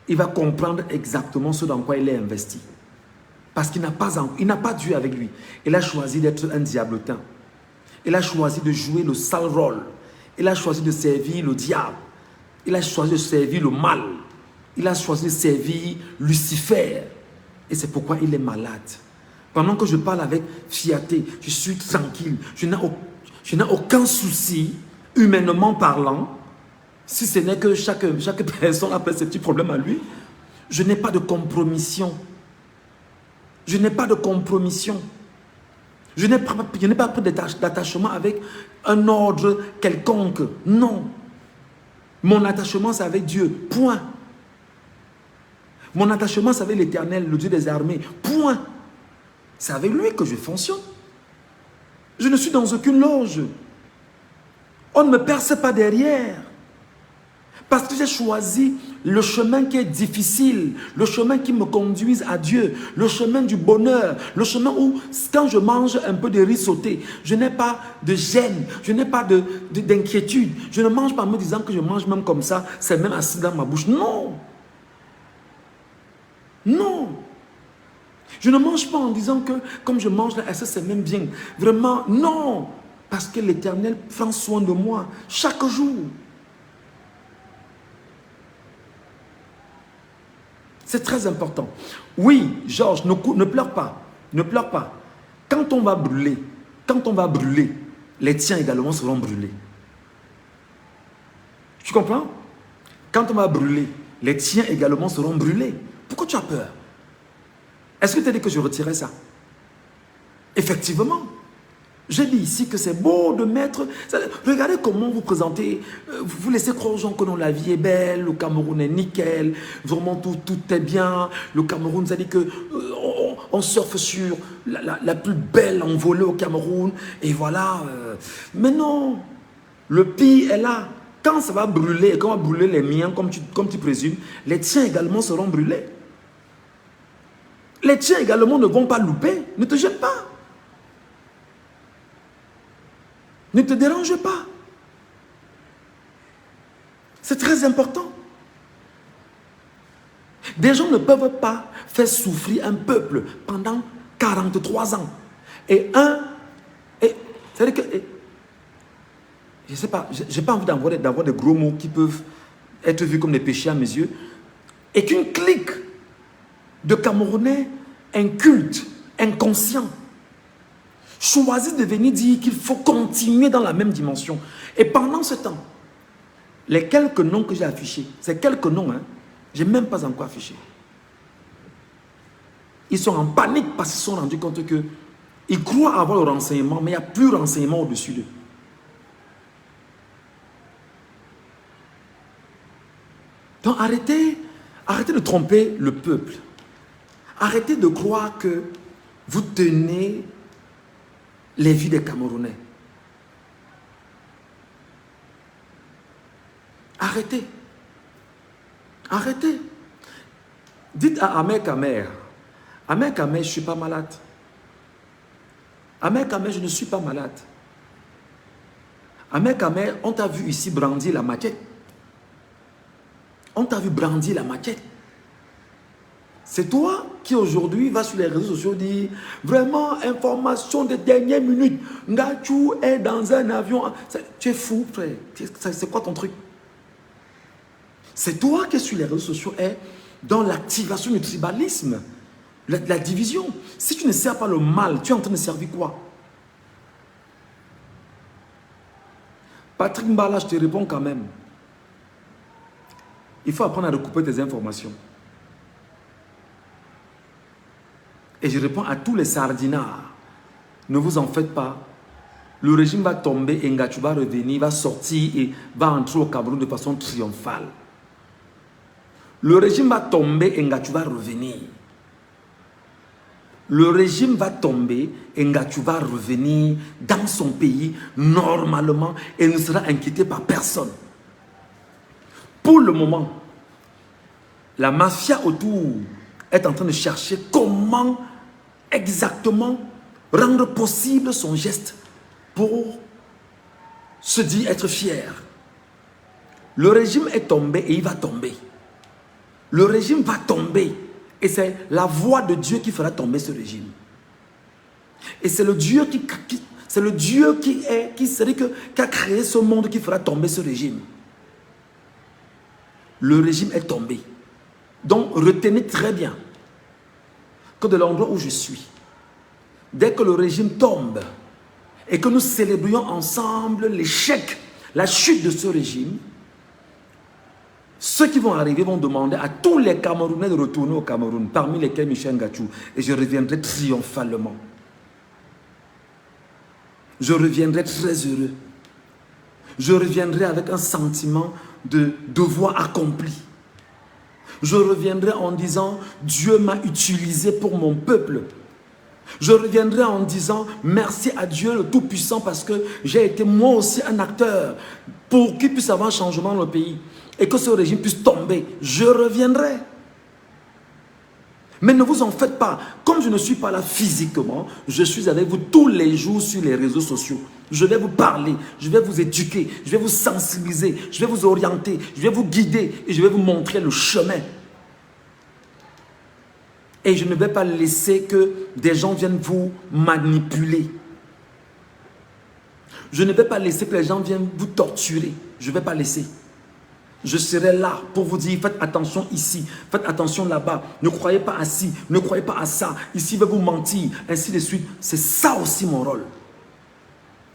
il va comprendre exactement ce dans quoi il est investi. Parce qu'il n'a pas Dieu avec lui. Il a choisi d'être un diablotin. Il a choisi de jouer le sale rôle. Il a choisi de servir le diable. Il a choisi de servir le mal. Il a choisi de servir Lucifer. Et c'est pourquoi il est malade. Pendant que je parle avec fierté, je suis tranquille. Je n'ai aucun souci, humainement parlant, si ce n'est que chaque personne a ses petits problèmes à lui. Je n'ai pas de compromission. Je n'ai pas de compromission. Je n'ai pas pris d'attachement avec un ordre quelconque. Non. Mon attachement, c'est avec Dieu. Point. Mon attachement, c'est avec l'Éternel, le Dieu des armées. Point. C'est avec lui que je fonctionne. Je ne suis dans aucune loge. On ne me perce pas derrière. Parce que j'ai choisi le chemin qui est difficile, le chemin qui me conduise à Dieu, le chemin du bonheur, le chemin où, quand je mange un peu de riz sauté, je n'ai pas de gêne, je n'ai pas d'inquiétude. Je ne mange pas en me disant que je mange même comme ça, c'est même assis dans ma bouche. Non. Non. Je ne mange pas en disant que, comme je mange là, ça c'est même bien. Vraiment, non. Parce que l'Éternel prend soin de moi chaque jour. C'est très important. Oui, Georges, ne pleure pas. Ne pleure pas. Quand on va brûler, les tiens également seront brûlés. Tu comprends? Quand on va brûler, les tiens également seront brûlés. Pourquoi tu as peur? Est-ce que tu as dit que je retirais ça? Effectivement. J'ai dit ici que c'est beau de mettre... Regardez comment vous présentez, vous laissez croire aux gens que non, la vie est belle, le Cameroun est nickel, vraiment tout est bien. Le Cameroun, ça dit que on surfe sur la plus belle envolée au Cameroun. Et voilà. Mais non, le pire est là. Quand ça va brûler, quand on va brûler les miens, comme tu présumes, les tiens également seront brûlés. Les tiens également ne vont pas louper. Ne te jette pas. Ne te dérange pas. C'est très important. Des gens ne peuvent pas faire souffrir un peuple pendant 43 ans. C'est-à-dire que, je ne sais pas, je n'ai pas envie d'avoir des gros mots qui peuvent être vus comme des péchés à mes yeux, et qu'une clique de Camerounais incultes, inconscients, choisissent de venir dire qu'il faut continuer dans la même dimension. Et pendant ce temps, les quelques noms que j'ai affichés, c'est quelques noms, hein, je n'ai même pas encore affiché. Ils sont en panique parce qu'ils se sont rendus compte qu'ils croient avoir le renseignement, mais il n'y a plus de renseignement au-dessus d'eux. Donc arrêtez de tromper le peuple. Arrêtez de croire que vous tenez les vies des Camerounais. Arrêtez. Arrêtez. Dites à Ahmed Kamer, je ne suis pas malade. Ahmed Kamer, je ne suis pas malade. Ahmed Kamer, on t'a vu ici brandir la machette. On t'a vu brandir la machette. C'est toi qui aujourd'hui va sur les réseaux sociaux dire vraiment information de dernière minute. Ngachou est dans un avion. Tu es fou, frère. C'est quoi ton truc? C'est toi qui sur les réseaux sociaux est dans l'activation du tribalisme, la division. Si tu ne sers pas le mal, tu es en train de servir quoi? Patrick Mbala, je te réponds quand même. Il faut apprendre à recouper tes informations. Et je réponds à tous les sardinards. Ne vous en faites pas. Le régime va tomber et Ngachou va revenir, va sortir et va entrer au Cameroun de façon triomphale. Le régime va tomber et Ngachou va revenir. Le régime va tomber et Ngachou va revenir dans son pays normalement et ne sera inquiété par personne. Pour le moment, la mafia autour est en train de chercher comment exactement rendre possible son geste pour se dire être fier. Le régime est tombé et il va tomber. Le régime va tomber et c'est la voix de Dieu qui fera tomber ce régime. Et c'est le Dieu qui a créé ce monde qui fera tomber ce régime. Le régime est tombé. Donc retenez très bien que de l'endroit où je suis, dès que le régime tombe et que nous célébrions ensemble l'échec, la chute de ce régime, ceux qui vont arriver vont demander à tous les Camerounais de retourner au Cameroun, parmi lesquels Michel Ngachou, et je reviendrai triomphalement. Je reviendrai très heureux. Je reviendrai avec un sentiment de devoir accompli. Je reviendrai en disant, Dieu m'a utilisé pour mon peuple. Je reviendrai en disant, merci à Dieu le Tout-Puissant parce que j'ai été moi aussi un acteur pour qu'il puisse avoir un changement dans le pays et que ce régime puisse tomber. Je reviendrai. Mais ne vous en faites pas. Comme je ne suis pas là physiquement, je suis avec vous tous les jours sur les réseaux sociaux. Je vais vous parler, je vais vous éduquer, je vais vous sensibiliser, je vais vous orienter, je vais vous guider et je vais vous montrer le chemin. Et je ne vais pas laisser que des gens viennent vous manipuler. Je ne vais pas laisser que les gens viennent vous torturer. Je ne vais pas laisser. Je serai là pour vous dire, faites attention ici, faites attention là-bas. Ne croyez pas à ci, ne croyez pas à ça. Ici, il va vous mentir, ainsi de suite. C'est ça aussi mon rôle.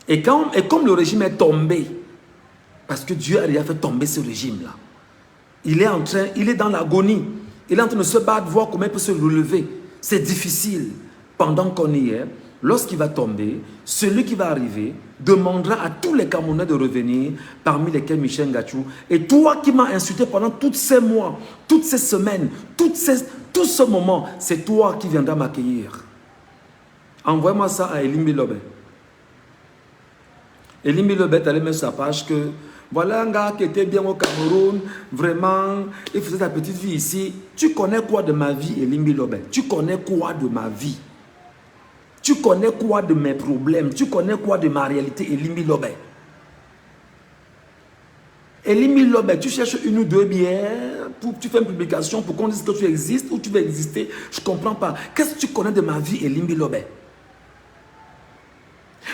Et comme le régime est tombé, parce que Dieu a déjà fait tomber ce régime-là, il est dans l'agonie. Il est en train de se battre, voir comment il peut se relever. C'est difficile. Pendant qu'on y est, lorsqu'il va tomber, celui qui va arriver demandera à tous les Camerounais de revenir, parmi lesquels Michel Ngachou. Et toi qui m'as insulté pendant tous ces mois, toutes ces semaines, tout ce moment, c'est toi qui viendras m'accueillir. Envoie-moi ça à Elimbi Lobé. Elimbi Lobé allait mettre sa page que voilà un gars qui était bien au Cameroun, vraiment, il faisait sa petite vie ici. Tu connais quoi de ma vie, Elimbi Lobé? Tu connais quoi de ma vie? Tu connais quoi de mes problèmes? Tu connais quoi de ma réalité, Elimbi Lobé? Elimi Lobé, tu cherches une ou deux bières, tu fais une publication pour qu'on dise que tu existes ou tu veux exister. Je ne comprends pas. Qu'est-ce que tu connais de ma vie, Elimi Lobé?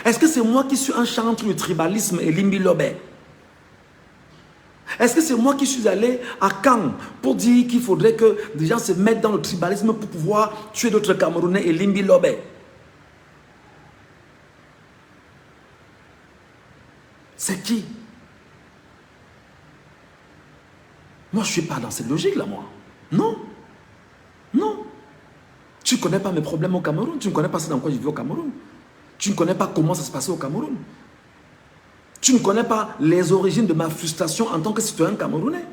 Est-ce que c'est moi qui suis un chantre du tribalisme, Elimi Lobé? Est-ce que c'est moi qui suis allé à Caen pour dire qu'il faudrait que des gens se mettent dans le tribalisme pour pouvoir tuer d'autres Camerounais, Elimi Lobé? C'est qui? Moi, je ne suis pas dans cette logique-là, moi. Non. Non. Tu ne connais pas mes problèmes au Cameroun. Tu ne connais pas ce dans quoi je vis au Cameroun. Tu ne connais pas comment ça se passait au Cameroun. Tu ne connais pas les origines de ma frustration en tant que citoyen camerounais.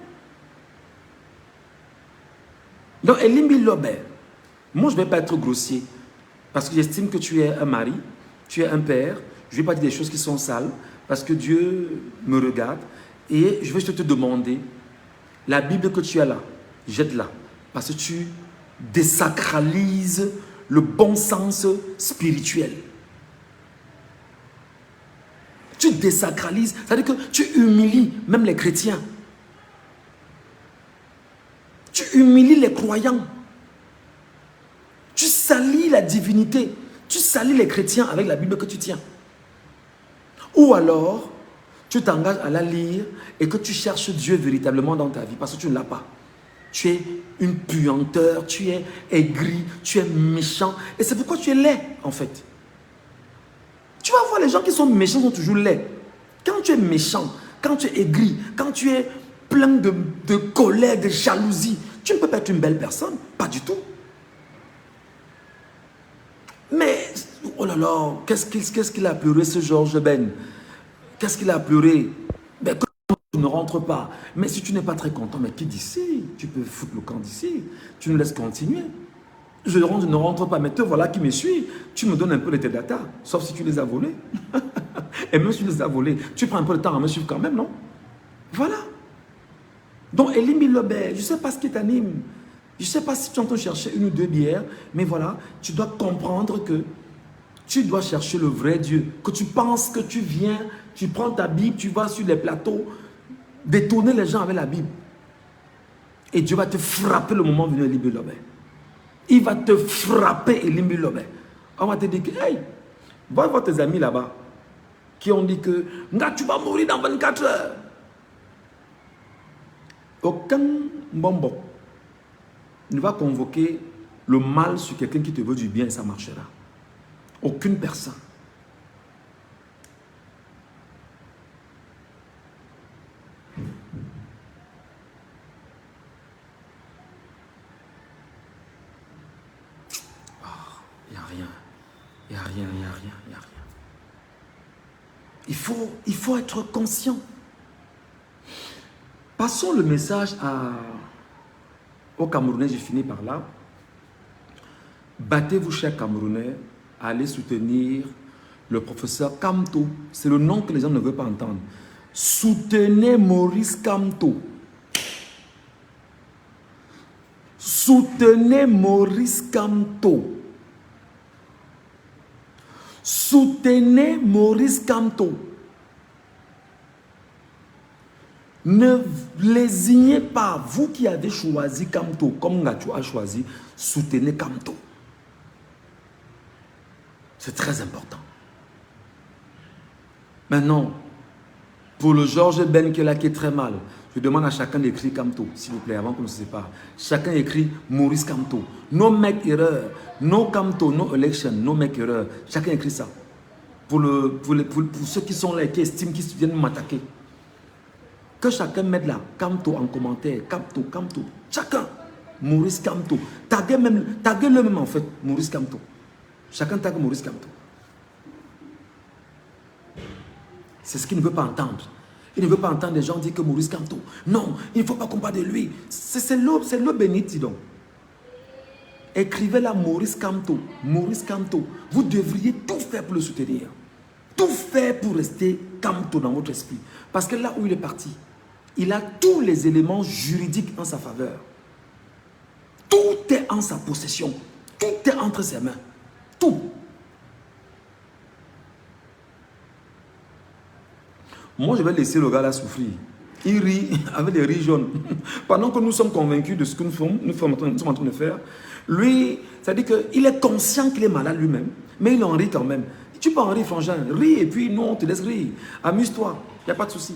Donc, Elimi Lobé, moi, je ne vais pas être grossier. Parce que j'estime que tu es un mari, tu es un père. Je ne vais pas dire des choses qui sont sales. Parce que Dieu me regarde. Et je vais juste te demander, la Bible que tu as là, jette-la. Parce que tu désacralises le bon sens spirituel. Tu désacralises, c'est-à-dire que tu humilies même les chrétiens. Tu humilies les croyants. Tu salis la divinité. Tu salis les chrétiens avec la Bible que tu tiens. Ou alors, tu t'engages à la lire et que tu cherches Dieu véritablement dans ta vie parce que tu ne l'as pas. Tu es une puanteur, tu es aigri, tu es méchant. Et c'est pourquoi tu es laid, en fait. Tu vas voir, les gens qui sont méchants sont toujours laids. Quand tu es méchant, quand tu es aigri, quand tu es plein de colère, de jalousie, tu ne peux pas être une belle personne. Pas du tout. Mais, oh là là, qu'est-ce qu'il a pleuré ce Georges Ben? Qu'est-ce qu'il a pleuré? Ben, que tu ne rentres pas. Mais si tu n'es pas très content, mais qui d'ici? Tu peux foutre le camp d'ici. Tu nous laisses continuer. Je ne rentre pas, mais te voilà qui me suis. Tu me donnes un peu de tes data, sauf si tu les as volés. Et même si tu les as volés, tu prends un peu de temps à me suivre quand même, non? Voilà. Donc, Elimi Lobé, je ne sais pas ce qui t'anime. Je ne sais pas si tu es en train de chercher une ou deux bières, mais voilà, tu dois comprendre que tu dois chercher le vrai Dieu. Que tu penses que tu viens, tu prends ta Bible, tu vas sur les plateaux, détourner les gens avec la Bible. Et Dieu va te frapper le moment venu, Elimi Lobé. Il va te frapper, Elimi Lobé. On va te dire que, hey, va voir tes amis là-bas qui ont dit que, tu vas mourir dans 24 heures. Aucun bonbon ne va convoquer le mal sur quelqu'un qui te veut du bien et ça marchera. Aucune personne. Il n'y a rien. Il n'y a rien, il n'y a rien, il n'y a rien. Il faut être conscient. Passons le message aux Camerounais, j'ai fini par là. Battez-vous, chers Camerounais, à aller soutenir le professeur Kamto. C'est le nom que les gens ne veulent pas entendre. Soutenez Maurice Kamto. Soutenez Maurice Kamto. Soutenez Maurice Kamto. Ne lésignez pas, vous qui avez choisi Kamto, comme Ngacho a choisi, soutenez Kamto. C'est très important. Maintenant, pour le Georges Ben qui est là, qui est très mal, je demande à chacun d'écrire Kamto, s'il vous plaît, avant qu'on ne se sépare. Chacun écrit Maurice Kamto. No make erreur. No Kamto, no election, no make erreur. Chacun écrit ça. Pour ceux qui sont là, qui estiment qu'ils viennent m'attaquer. Que chacun mette là, Kamto en commentaire. Kamto, Kamto. Chacun. Maurice Kamto. Taguez-le même en fait, Maurice Kamto. Chacun tague Maurice Kamto. C'est ce qu'il ne veut pas entendre. Il ne veut pas entendre les gens dire que Maurice Kamto. Non, il ne faut pas qu'on parle de lui. C'est l'eau bénite, dis donc. Écrivez là Maurice Kamto. Maurice Kamto. Vous devriez tout faire pour le soutenir. Tout faire pour rester Kamto dans votre esprit. Parce que là où il est parti, il a tous les éléments juridiques en sa faveur. Tout est en sa possession. Tout est entre ses mains. Tout. Moi, je vais laisser le gars là souffrir. Il rit avec des rires jaunes. Pendant que nous sommes convaincus de ce que nous sommes en train de faire, lui, ça dit qu'il est conscient qu'il est malade lui-même, mais il en rit quand même. Tu peux en rire, frangin. Ris et puis nous, on te laisse rire. Amuse-toi. Il n'y a pas de souci.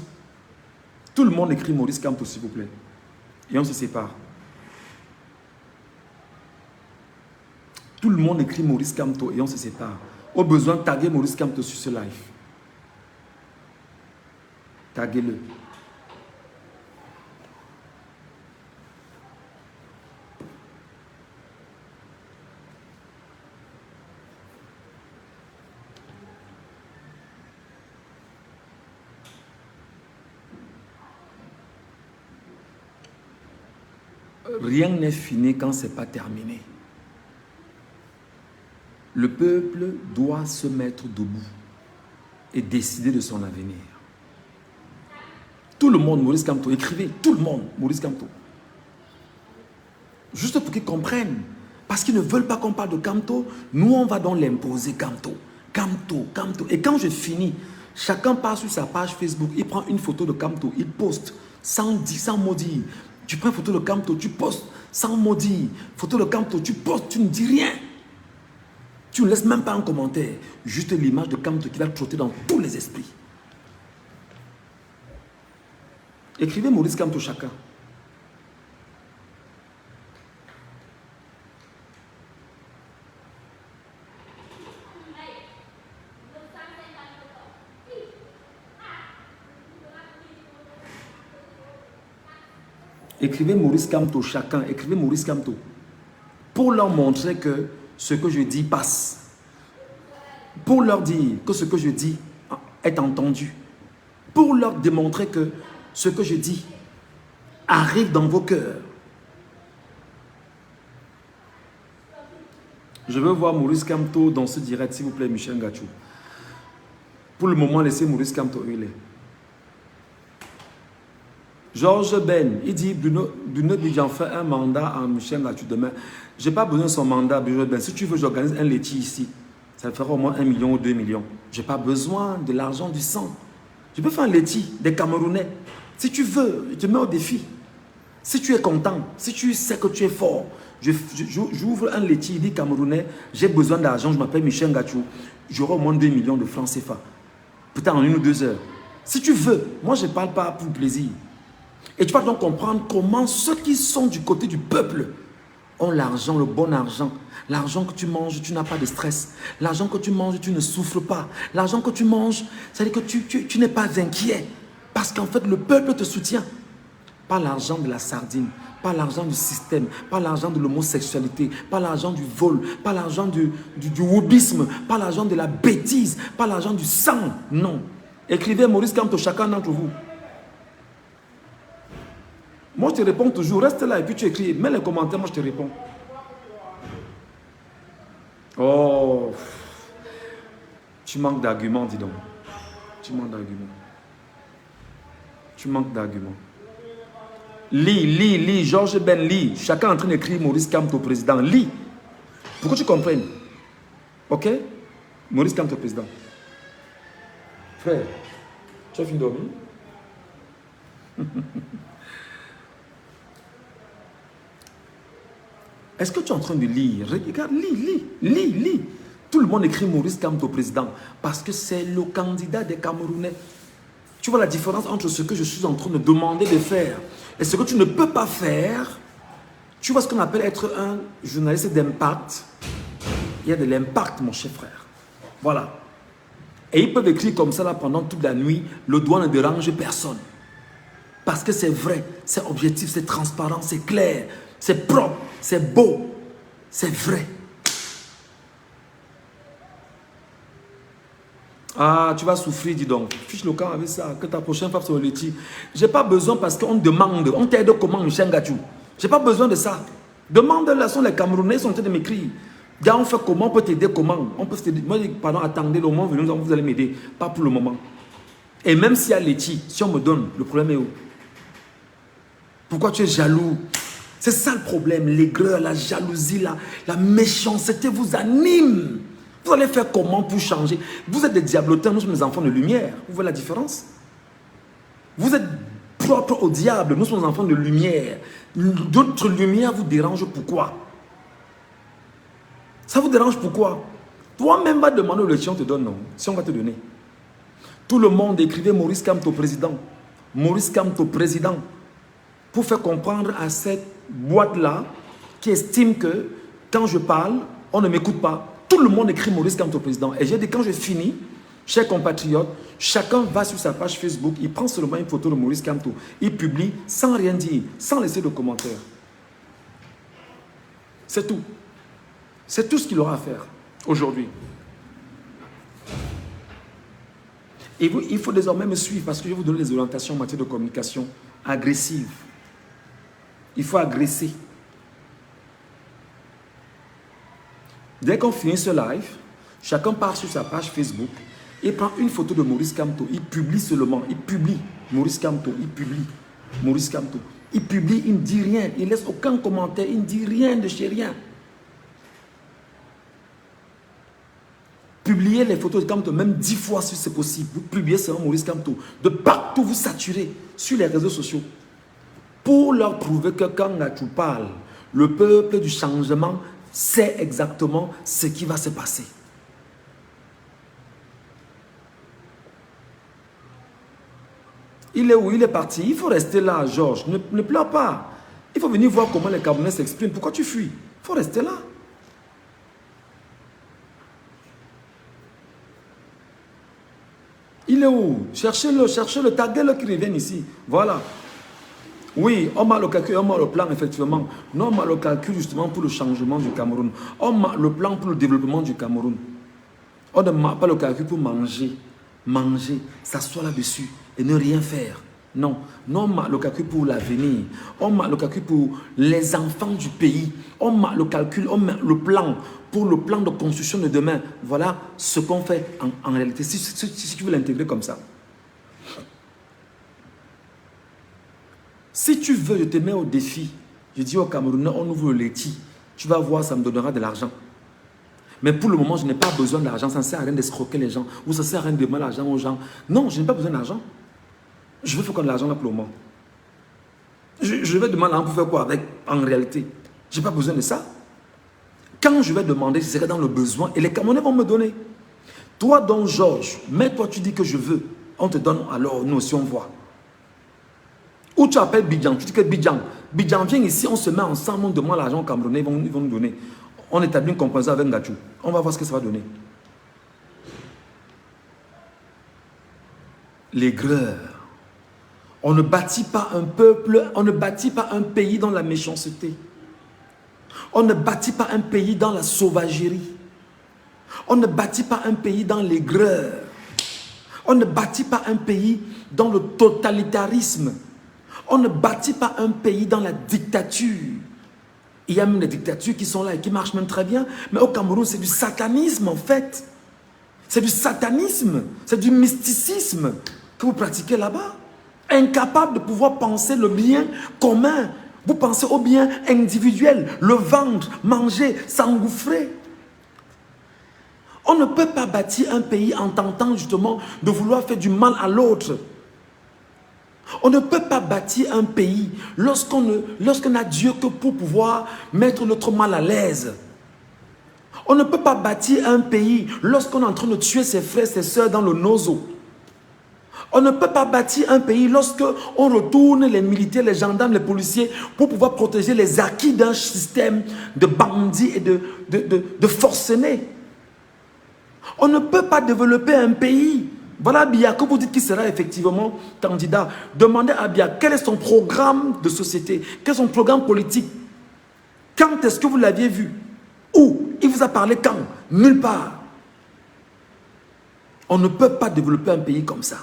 Tout le monde écrit Maurice Kamto, s'il vous plaît. Et on se sépare. Tout le monde écrit Maurice Kamto et on se sépare. Au besoin, taguez Maurice Kamto sur ce live. Taguez-le. Rien n'est fini quand ce n'est pas terminé. Le peuple doit se mettre debout et décider de son avenir. Tout le monde, Maurice Kamto, écrivez, tout le monde, Maurice Kamto. Juste pour qu'ils comprennent. Parce qu'ils ne veulent pas qu'on parle de Kamto, nous on va donc l'imposer Kamto. Kamto, Kamto. Et quand je finis, chacun part sur sa page Facebook, il prend une photo de Kamto, il poste sans maudire. Tu prends une photo de Kamto, tu postes sans maudire. Photo de Kamto, tu postes, tu ne dis rien. Tu ne laisses même pas un commentaire. Juste l'image de Kamto qui va trotter dans tous les esprits. Écrivez Maurice Kamto chacun. Écrivez Maurice Kamto chacun. Écrivez Maurice Kamto. Pour leur montrer que ce que je dis passe. Pour leur dire que ce que je dis est entendu. Pour leur démontrer que ce que je dis arrive dans vos cœurs. Je veux voir Maurice Kamto dans ce direct, s'il vous plaît, Michel Gachou. Pour le moment, laissez Maurice Kamto où il est. Georges Ben, il dit Bruno j'en fais un mandat à Michel Gachou demain. Je n'ai pas besoin de son mandat, Bruno Ben. Si tu veux, j'organise un laitier ici. Ça fera au moins 1 million ou 2 millions. Je n'ai pas besoin de l'argent du sang. Je peux faire un laitier des Camerounais. Si tu veux, je te mets au défi. Si tu es content, si tu sais que tu es fort, j'ouvre un laitier, il dit Camerounais, j'ai besoin d'argent, je m'appelle Michel Gachou. J'aurai au moins 2 millions de francs CFA. Peut-être en 1 ou 2 heures. Si tu veux, moi je ne parle pas pour plaisir. Et tu vas donc comprendre comment ceux qui sont du côté du peuple ont l'argent, le bon argent. L'argent que tu manges, tu n'as pas de stress. L'argent que tu manges, tu ne souffres pas. L'argent que tu manges, c'est-à-dire que tu n'es pas inquiet. Parce qu'en fait, le peuple te soutient. Pas l'argent de la sardine, pas l'argent du système, pas l'argent de l'homosexualité, pas l'argent du vol, pas l'argent du wobisme, pas l'argent de la bêtise, pas l'argent du sang. Non. Écrivez Maurice Kamto, chacun d'entre vous. Moi, je te réponds toujours. Reste là et puis tu écris. Mets les commentaires, moi, je te réponds. Oh, tu manques d'arguments, dis donc. Tu manques d'arguments. Tu manques d'arguments. Lis, Georges Ben, lis. Chacun est en train d'écrire Maurice Kamto, président. Lis. Pour que tu comprennes. Ok? Maurice Kamto, président. Frère, tu as fini de dormir? Est-ce que tu es en train de lire? Regarde, lis. Tout le monde écrit Maurice Kamto président parce que c'est le candidat des Camerounais. Tu vois la différence entre ce que je suis en train de demander de faire et ce que tu ne peux pas faire. Tu vois ce qu'on appelle être un journaliste d'impact. Il y a de l'impact, mon cher frère. Voilà. Et ils peuvent écrire comme ça là pendant toute la nuit. Le doigt ne dérange personne. Parce que c'est vrai, c'est objectif, c'est transparent, c'est clair. C'est propre, c'est beau, c'est vrai. Ah, tu vas souffrir, dis donc. Fiche le camp avec ça, que ta prochaine fois sur le laitier. Je n'ai pas besoin parce qu'on demande. On t'aide comment, Michel Gachou? Je n'ai pas besoin de ça. Demande-le, sont les Camerounais, ils sont en train de m'écrire. Gars, on fait comment, on peut t'aider comment? On peut t'aider. Moi, pardon, attendez, le moment venu, vous allez m'aider. Pas pour le moment. Et même s'il y a laitier, si on me donne, le problème est où? Pourquoi tu es jaloux? C'est ça le problème, l'aigreur, la jalousie, la méchanceté vous anime. Vous allez faire comment pour changer? Vous êtes des diablotins, nous sommes des enfants de lumière. Vous voyez la différence? Vous êtes propres au diable. Nous sommes enfants de lumière. D'autres lumières vous dérangent. Pourquoi? Ça vous dérange pourquoi? Toi-même va demander le si on te donne, non? Si on va te donner. Tout le monde écrivait Maurice Kamto président. Maurice Kamto président. Pour faire comprendre à cette boîte-là qui estime que quand je parle, on ne m'écoute pas. Tout le monde écrit Maurice Kamto président. Et j'ai dit quand je finis, chers compatriotes, chacun va sur sa page Facebook, il prend seulement une photo de Maurice Kamto. Il publie sans rien dire, sans laisser de commentaires. C'est tout. C'est tout ce qu'il aura à faire aujourd'hui. Et il faut désormais me suivre parce que je vais vous donner des orientations en matière de communication agressive. Il faut agresser. Dès qu'on finit ce live, chacun part sur sa page Facebook et prend une photo de Maurice Kamto. Il publie seulement. Il publie Maurice Kamto. Il publie Maurice Kamto. Il publie, il ne dit rien. Il ne laisse aucun commentaire. Il ne dit rien de chez rien. Publiez les photos de Kamto même 10 fois si c'est possible. Vous publiez seulement Maurice Kamto. De partout, vous saturez sur les réseaux sociaux. Pour leur prouver que quand tu parles, le peuple du changement sait exactement ce qui va se passer. Il est où? Il est parti. Il faut rester là, Georges. Ne pleure pas. Il faut venir voir comment les Camerounais s'expriment. Pourquoi tu fuis? Il faut rester là. Il est où? Cherchez-le, taguez-le qui revienne ici. Voilà. Oui, on m'a le calcul, on m'a le plan, effectivement. Non, on m'a le calcul justement pour le changement du Cameroun. On m'a le plan pour le développement du Cameroun. On ne m'a pas le calcul pour manger. Manger, s'asseoir là-dessus et ne rien faire. Non, non, on m'a le calcul pour l'avenir. On m'a le calcul pour les enfants du pays. On m'a le calcul, on m'a le plan pour le plan de construction de demain. Voilà ce qu'on fait en réalité. Si tu veux l'intégrer comme ça. Si tu veux, je te mets au défi. Je dis au Camerounais, on ouvre le laitier. Tu vas voir, ça me donnera de l'argent. Mais pour le moment, je n'ai pas besoin d'argent. Ça ne sert à rien d'escroquer les gens. Ou ça ne sert à rien de demander l'argent aux gens. Non, je n'ai pas besoin d'argent. Je veux faire quoi de l'argent là pour le moment? Je vais demander l'argent pour faire quoi avec en réalité? Je n'ai pas besoin de ça. Quand je vais demander, je serai dans le besoin et les Camerounais vont me donner. Toi donc, Georges, mais toi tu dis que je veux. On te donne, alors nous aussi on voit. Ou tu appelles Bidjan, tu dis que Bidjan viens ici, on se met ensemble, on demande l'argent aux Camerounais, ils vont nous donner. On établit une comparaison avec Ngachou. On va voir ce que ça va donner. L'aigreur. On ne bâtit pas un peuple, on ne bâtit pas un pays dans la méchanceté. On ne bâtit pas un pays dans la sauvagerie. On ne bâtit pas un pays dans l'aigreur. On ne bâtit pas un pays dans le totalitarisme. On ne bâtit pas un pays dans la dictature. Il y a même des dictatures qui sont là et qui marchent même très bien. Mais au Cameroun, c'est du satanisme en fait. C'est du satanisme. C'est du mysticisme que vous pratiquez là-bas. Incapable de pouvoir penser le bien commun. Vous pensez au bien individuel. Le vendre, manger, s'engouffrer. On ne peut pas bâtir un pays en tentant justement de vouloir faire du mal à l'autre. On ne peut pas bâtir un pays lorsqu'on n'a Dieu que pour pouvoir mettre notre mal à l'aise. On ne peut pas bâtir un pays lorsqu'on est en train de tuer ses frères, ses soeurs dans le nozo. On ne peut pas bâtir un pays lorsqu'on retourne les militaires, les gendarmes, les policiers pour pouvoir protéger les acquis d'un système de bandits et de forcenés. On ne peut pas développer un pays. Voilà Biya, que vous dites qu'il sera effectivement candidat. Demandez à Biya quel est son programme de société, quel est son programme politique. Quand est-ce que vous l'aviez vu? Où? Il vous a parlé quand? Nulle part. On ne peut pas développer un pays comme ça.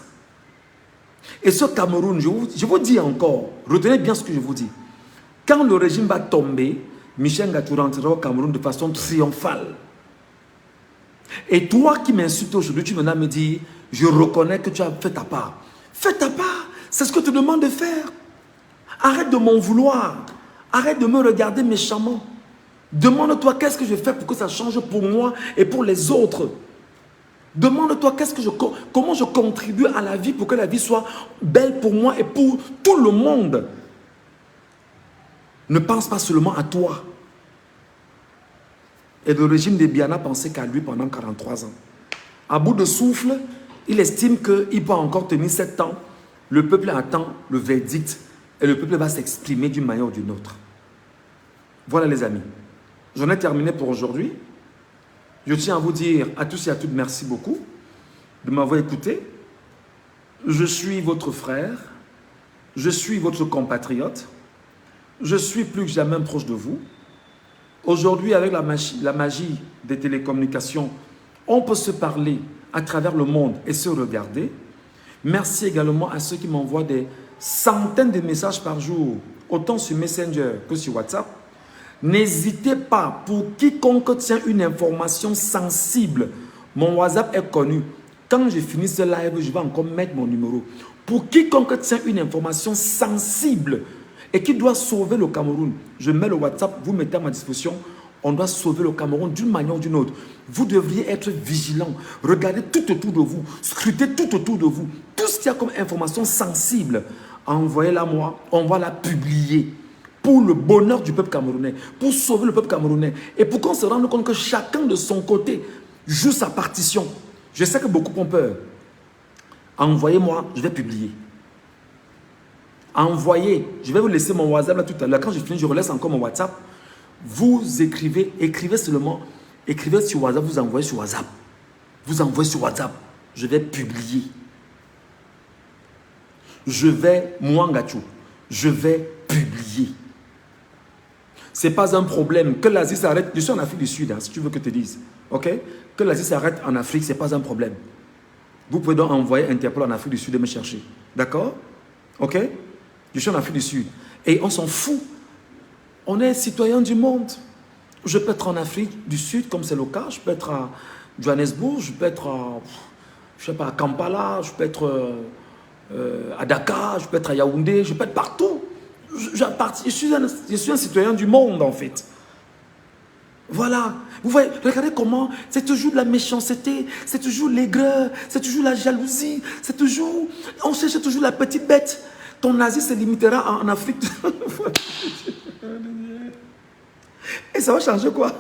Et ce Cameroun, je vous dis encore, retenez bien ce que je vous dis. Quand le régime va tomber, Michel Ngachou rentrera au Cameroun de façon triomphale. Et toi qui m'insultes aujourd'hui, tu viens me dire, je reconnais que tu as fait ta part. Fais ta part, c'est ce que tu te demandes de faire. Arrête de m'en vouloir. Arrête de me regarder méchamment. Demande-toi qu'est-ce que je fais pour que ça change pour moi et pour les autres. Demande-toi comment je contribue à la vie pour que la vie soit belle pour moi et pour tout le monde. Ne pense pas seulement à toi. Et le régime de Biana pensait qu'à lui pendant 43 ans. À bout de souffle, il estime qu'il peut encore tenir 7 ans. Le peuple attend le verdict et le peuple va s'exprimer d'une manière ou d'une autre. Voilà les amis. J'en ai terminé pour aujourd'hui. Je tiens à vous dire à tous et à toutes merci beaucoup de m'avoir écouté. Je suis votre frère. Je suis votre compatriote. Je suis plus que jamais proche de vous. Aujourd'hui, avec la magie des télécommunications, on peut se parler à travers le monde et se regarder. Merci également à ceux qui m'envoient des centaines de messages par jour, autant sur Messenger que sur WhatsApp. N'hésitez pas, pour quiconque tient une information sensible, mon WhatsApp est connu. Quand je finis ce live, je vais encore mettre mon numéro. Pour quiconque tient une information sensible et qui doit sauver le Cameroun, je mets le WhatsApp, vous mettez à ma disposition. On doit sauver le Cameroun d'une manière ou d'une autre. Vous devriez être vigilant. Regardez tout autour de vous. Scrutez tout autour de vous. Tout ce qu'il y a comme information sensible, envoyez-la moi. On va la publier pour le bonheur du peuple camerounais, pour sauver le peuple camerounais et pour qu'on se rende compte que chacun de son côté joue sa partition. Je sais que beaucoup ont peur. Envoyez-moi, je vais publier. Envoyez. Je vais vous laisser mon WhatsApp là tout à l'heure. Quand je finis, je relaisse encore mon WhatsApp. Vous écrivez seulement, écrivez sur WhatsApp, vous envoyez sur WhatsApp. Vous envoyez sur WhatsApp. Je vais publier. Je vais, Mouangachou, je vais publier. Ce n'est pas un problème. Que l'Asie s'arrête. Je suis en Afrique du Sud, hein, si tu veux que je te dise. Ok? Que l'Asie s'arrête en Afrique, ce n'est pas un problème. Vous pouvez donc envoyer Interpol en Afrique du Sud et me chercher. D'accord? Ok? Je suis en Afrique du Sud. Et on s'en fout. On est citoyen du monde. Je peux être en Afrique du Sud, comme c'est le cas. Je peux être à Johannesburg, je peux être à, je sais pas, à Kampala, je peux être à Dakar, je peux être à Yaoundé, je peux être partout. Je suis un citoyen du monde, en fait. Voilà. Vous voyez, regardez comment c'est toujours de la méchanceté, c'est toujours l'aigreur, c'est toujours la jalousie, c'est toujours... On cherche toujours la petite bête. Ton Asie se limitera en Afrique. Et ça va changer quoi?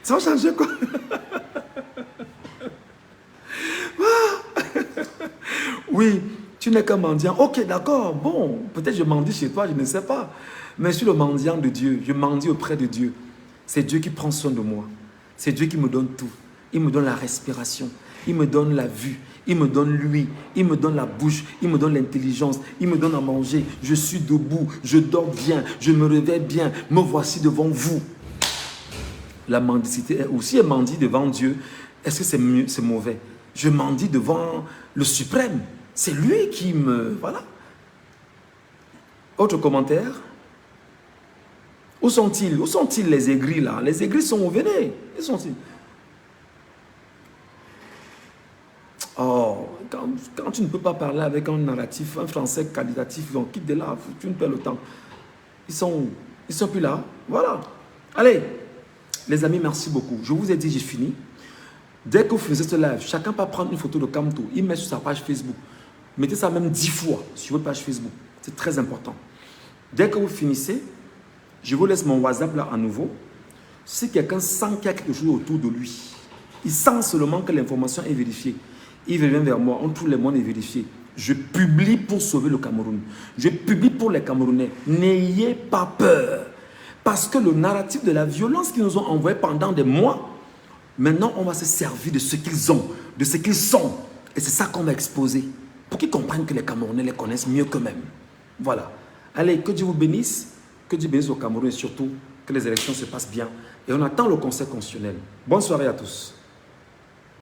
Ça va changer quoi? Oui, tu n'es qu'un mendiant. Ok, d'accord. Bon, peut-être je mendie chez toi, je ne sais pas. Mais je suis le mendiant de Dieu. Je mendie auprès de Dieu. C'est Dieu qui prend soin de moi. C'est Dieu qui me donne tout. Il me donne la respiration. Il me donne la vue. Il me donne l'ouïe. Il me donne la bouche. Il me donne l'intelligence. Il me donne à manger. Je suis debout. Je dors bien. Je me réveille bien. Me voici devant vous. La mendicité, aussi un mendie devant Dieu. Est-ce que c'est mieux, c'est mauvais? Je mendie devant le suprême. C'est lui qui me... Voilà. Autre commentaire? Où sont-ils? Où sont-ils les aigris là? Les aigris sont où? Venez. Où sont-ils? Oh, quand tu ne peux pas parler avec un narratif, un français qualitatif, donc quitte de là, tu ne perds le temps. Ils sont où? Ils sont plus là. Voilà. Allez, les amis, merci beaucoup. Je vous ai dit, j'ai fini. Dès que vous faisiez ce live, chacun peut prendre une photo de Kamto, il met sur sa page Facebook. Mettez ça même 10 fois sur votre page Facebook. C'est très important. Dès que vous finissez, je vous laisse mon WhatsApp là à nouveau. Si quelqu'un sent qu'il y a quelque chose autour de lui, il sent seulement que l'information est vérifiée, il vient vers moi, tout le monde est vérifié. Je publie pour sauver le Cameroun. Je publie pour les Camerounais. N'ayez pas peur. Parce que le narratif de la violence qu'ils nous ont envoyé pendant des mois, maintenant on va se servir de ce qu'ils ont, de ce qu'ils sont. Et c'est ça qu'on va exposer. Pour qu'ils comprennent que les Camerounais les connaissent mieux qu'eux-mêmes. Voilà. Allez, que Dieu vous bénisse. Que Dieu bénisse au Cameroun et surtout que les élections se passent bien. Et on attend le Conseil constitutionnel. Bonne soirée à tous.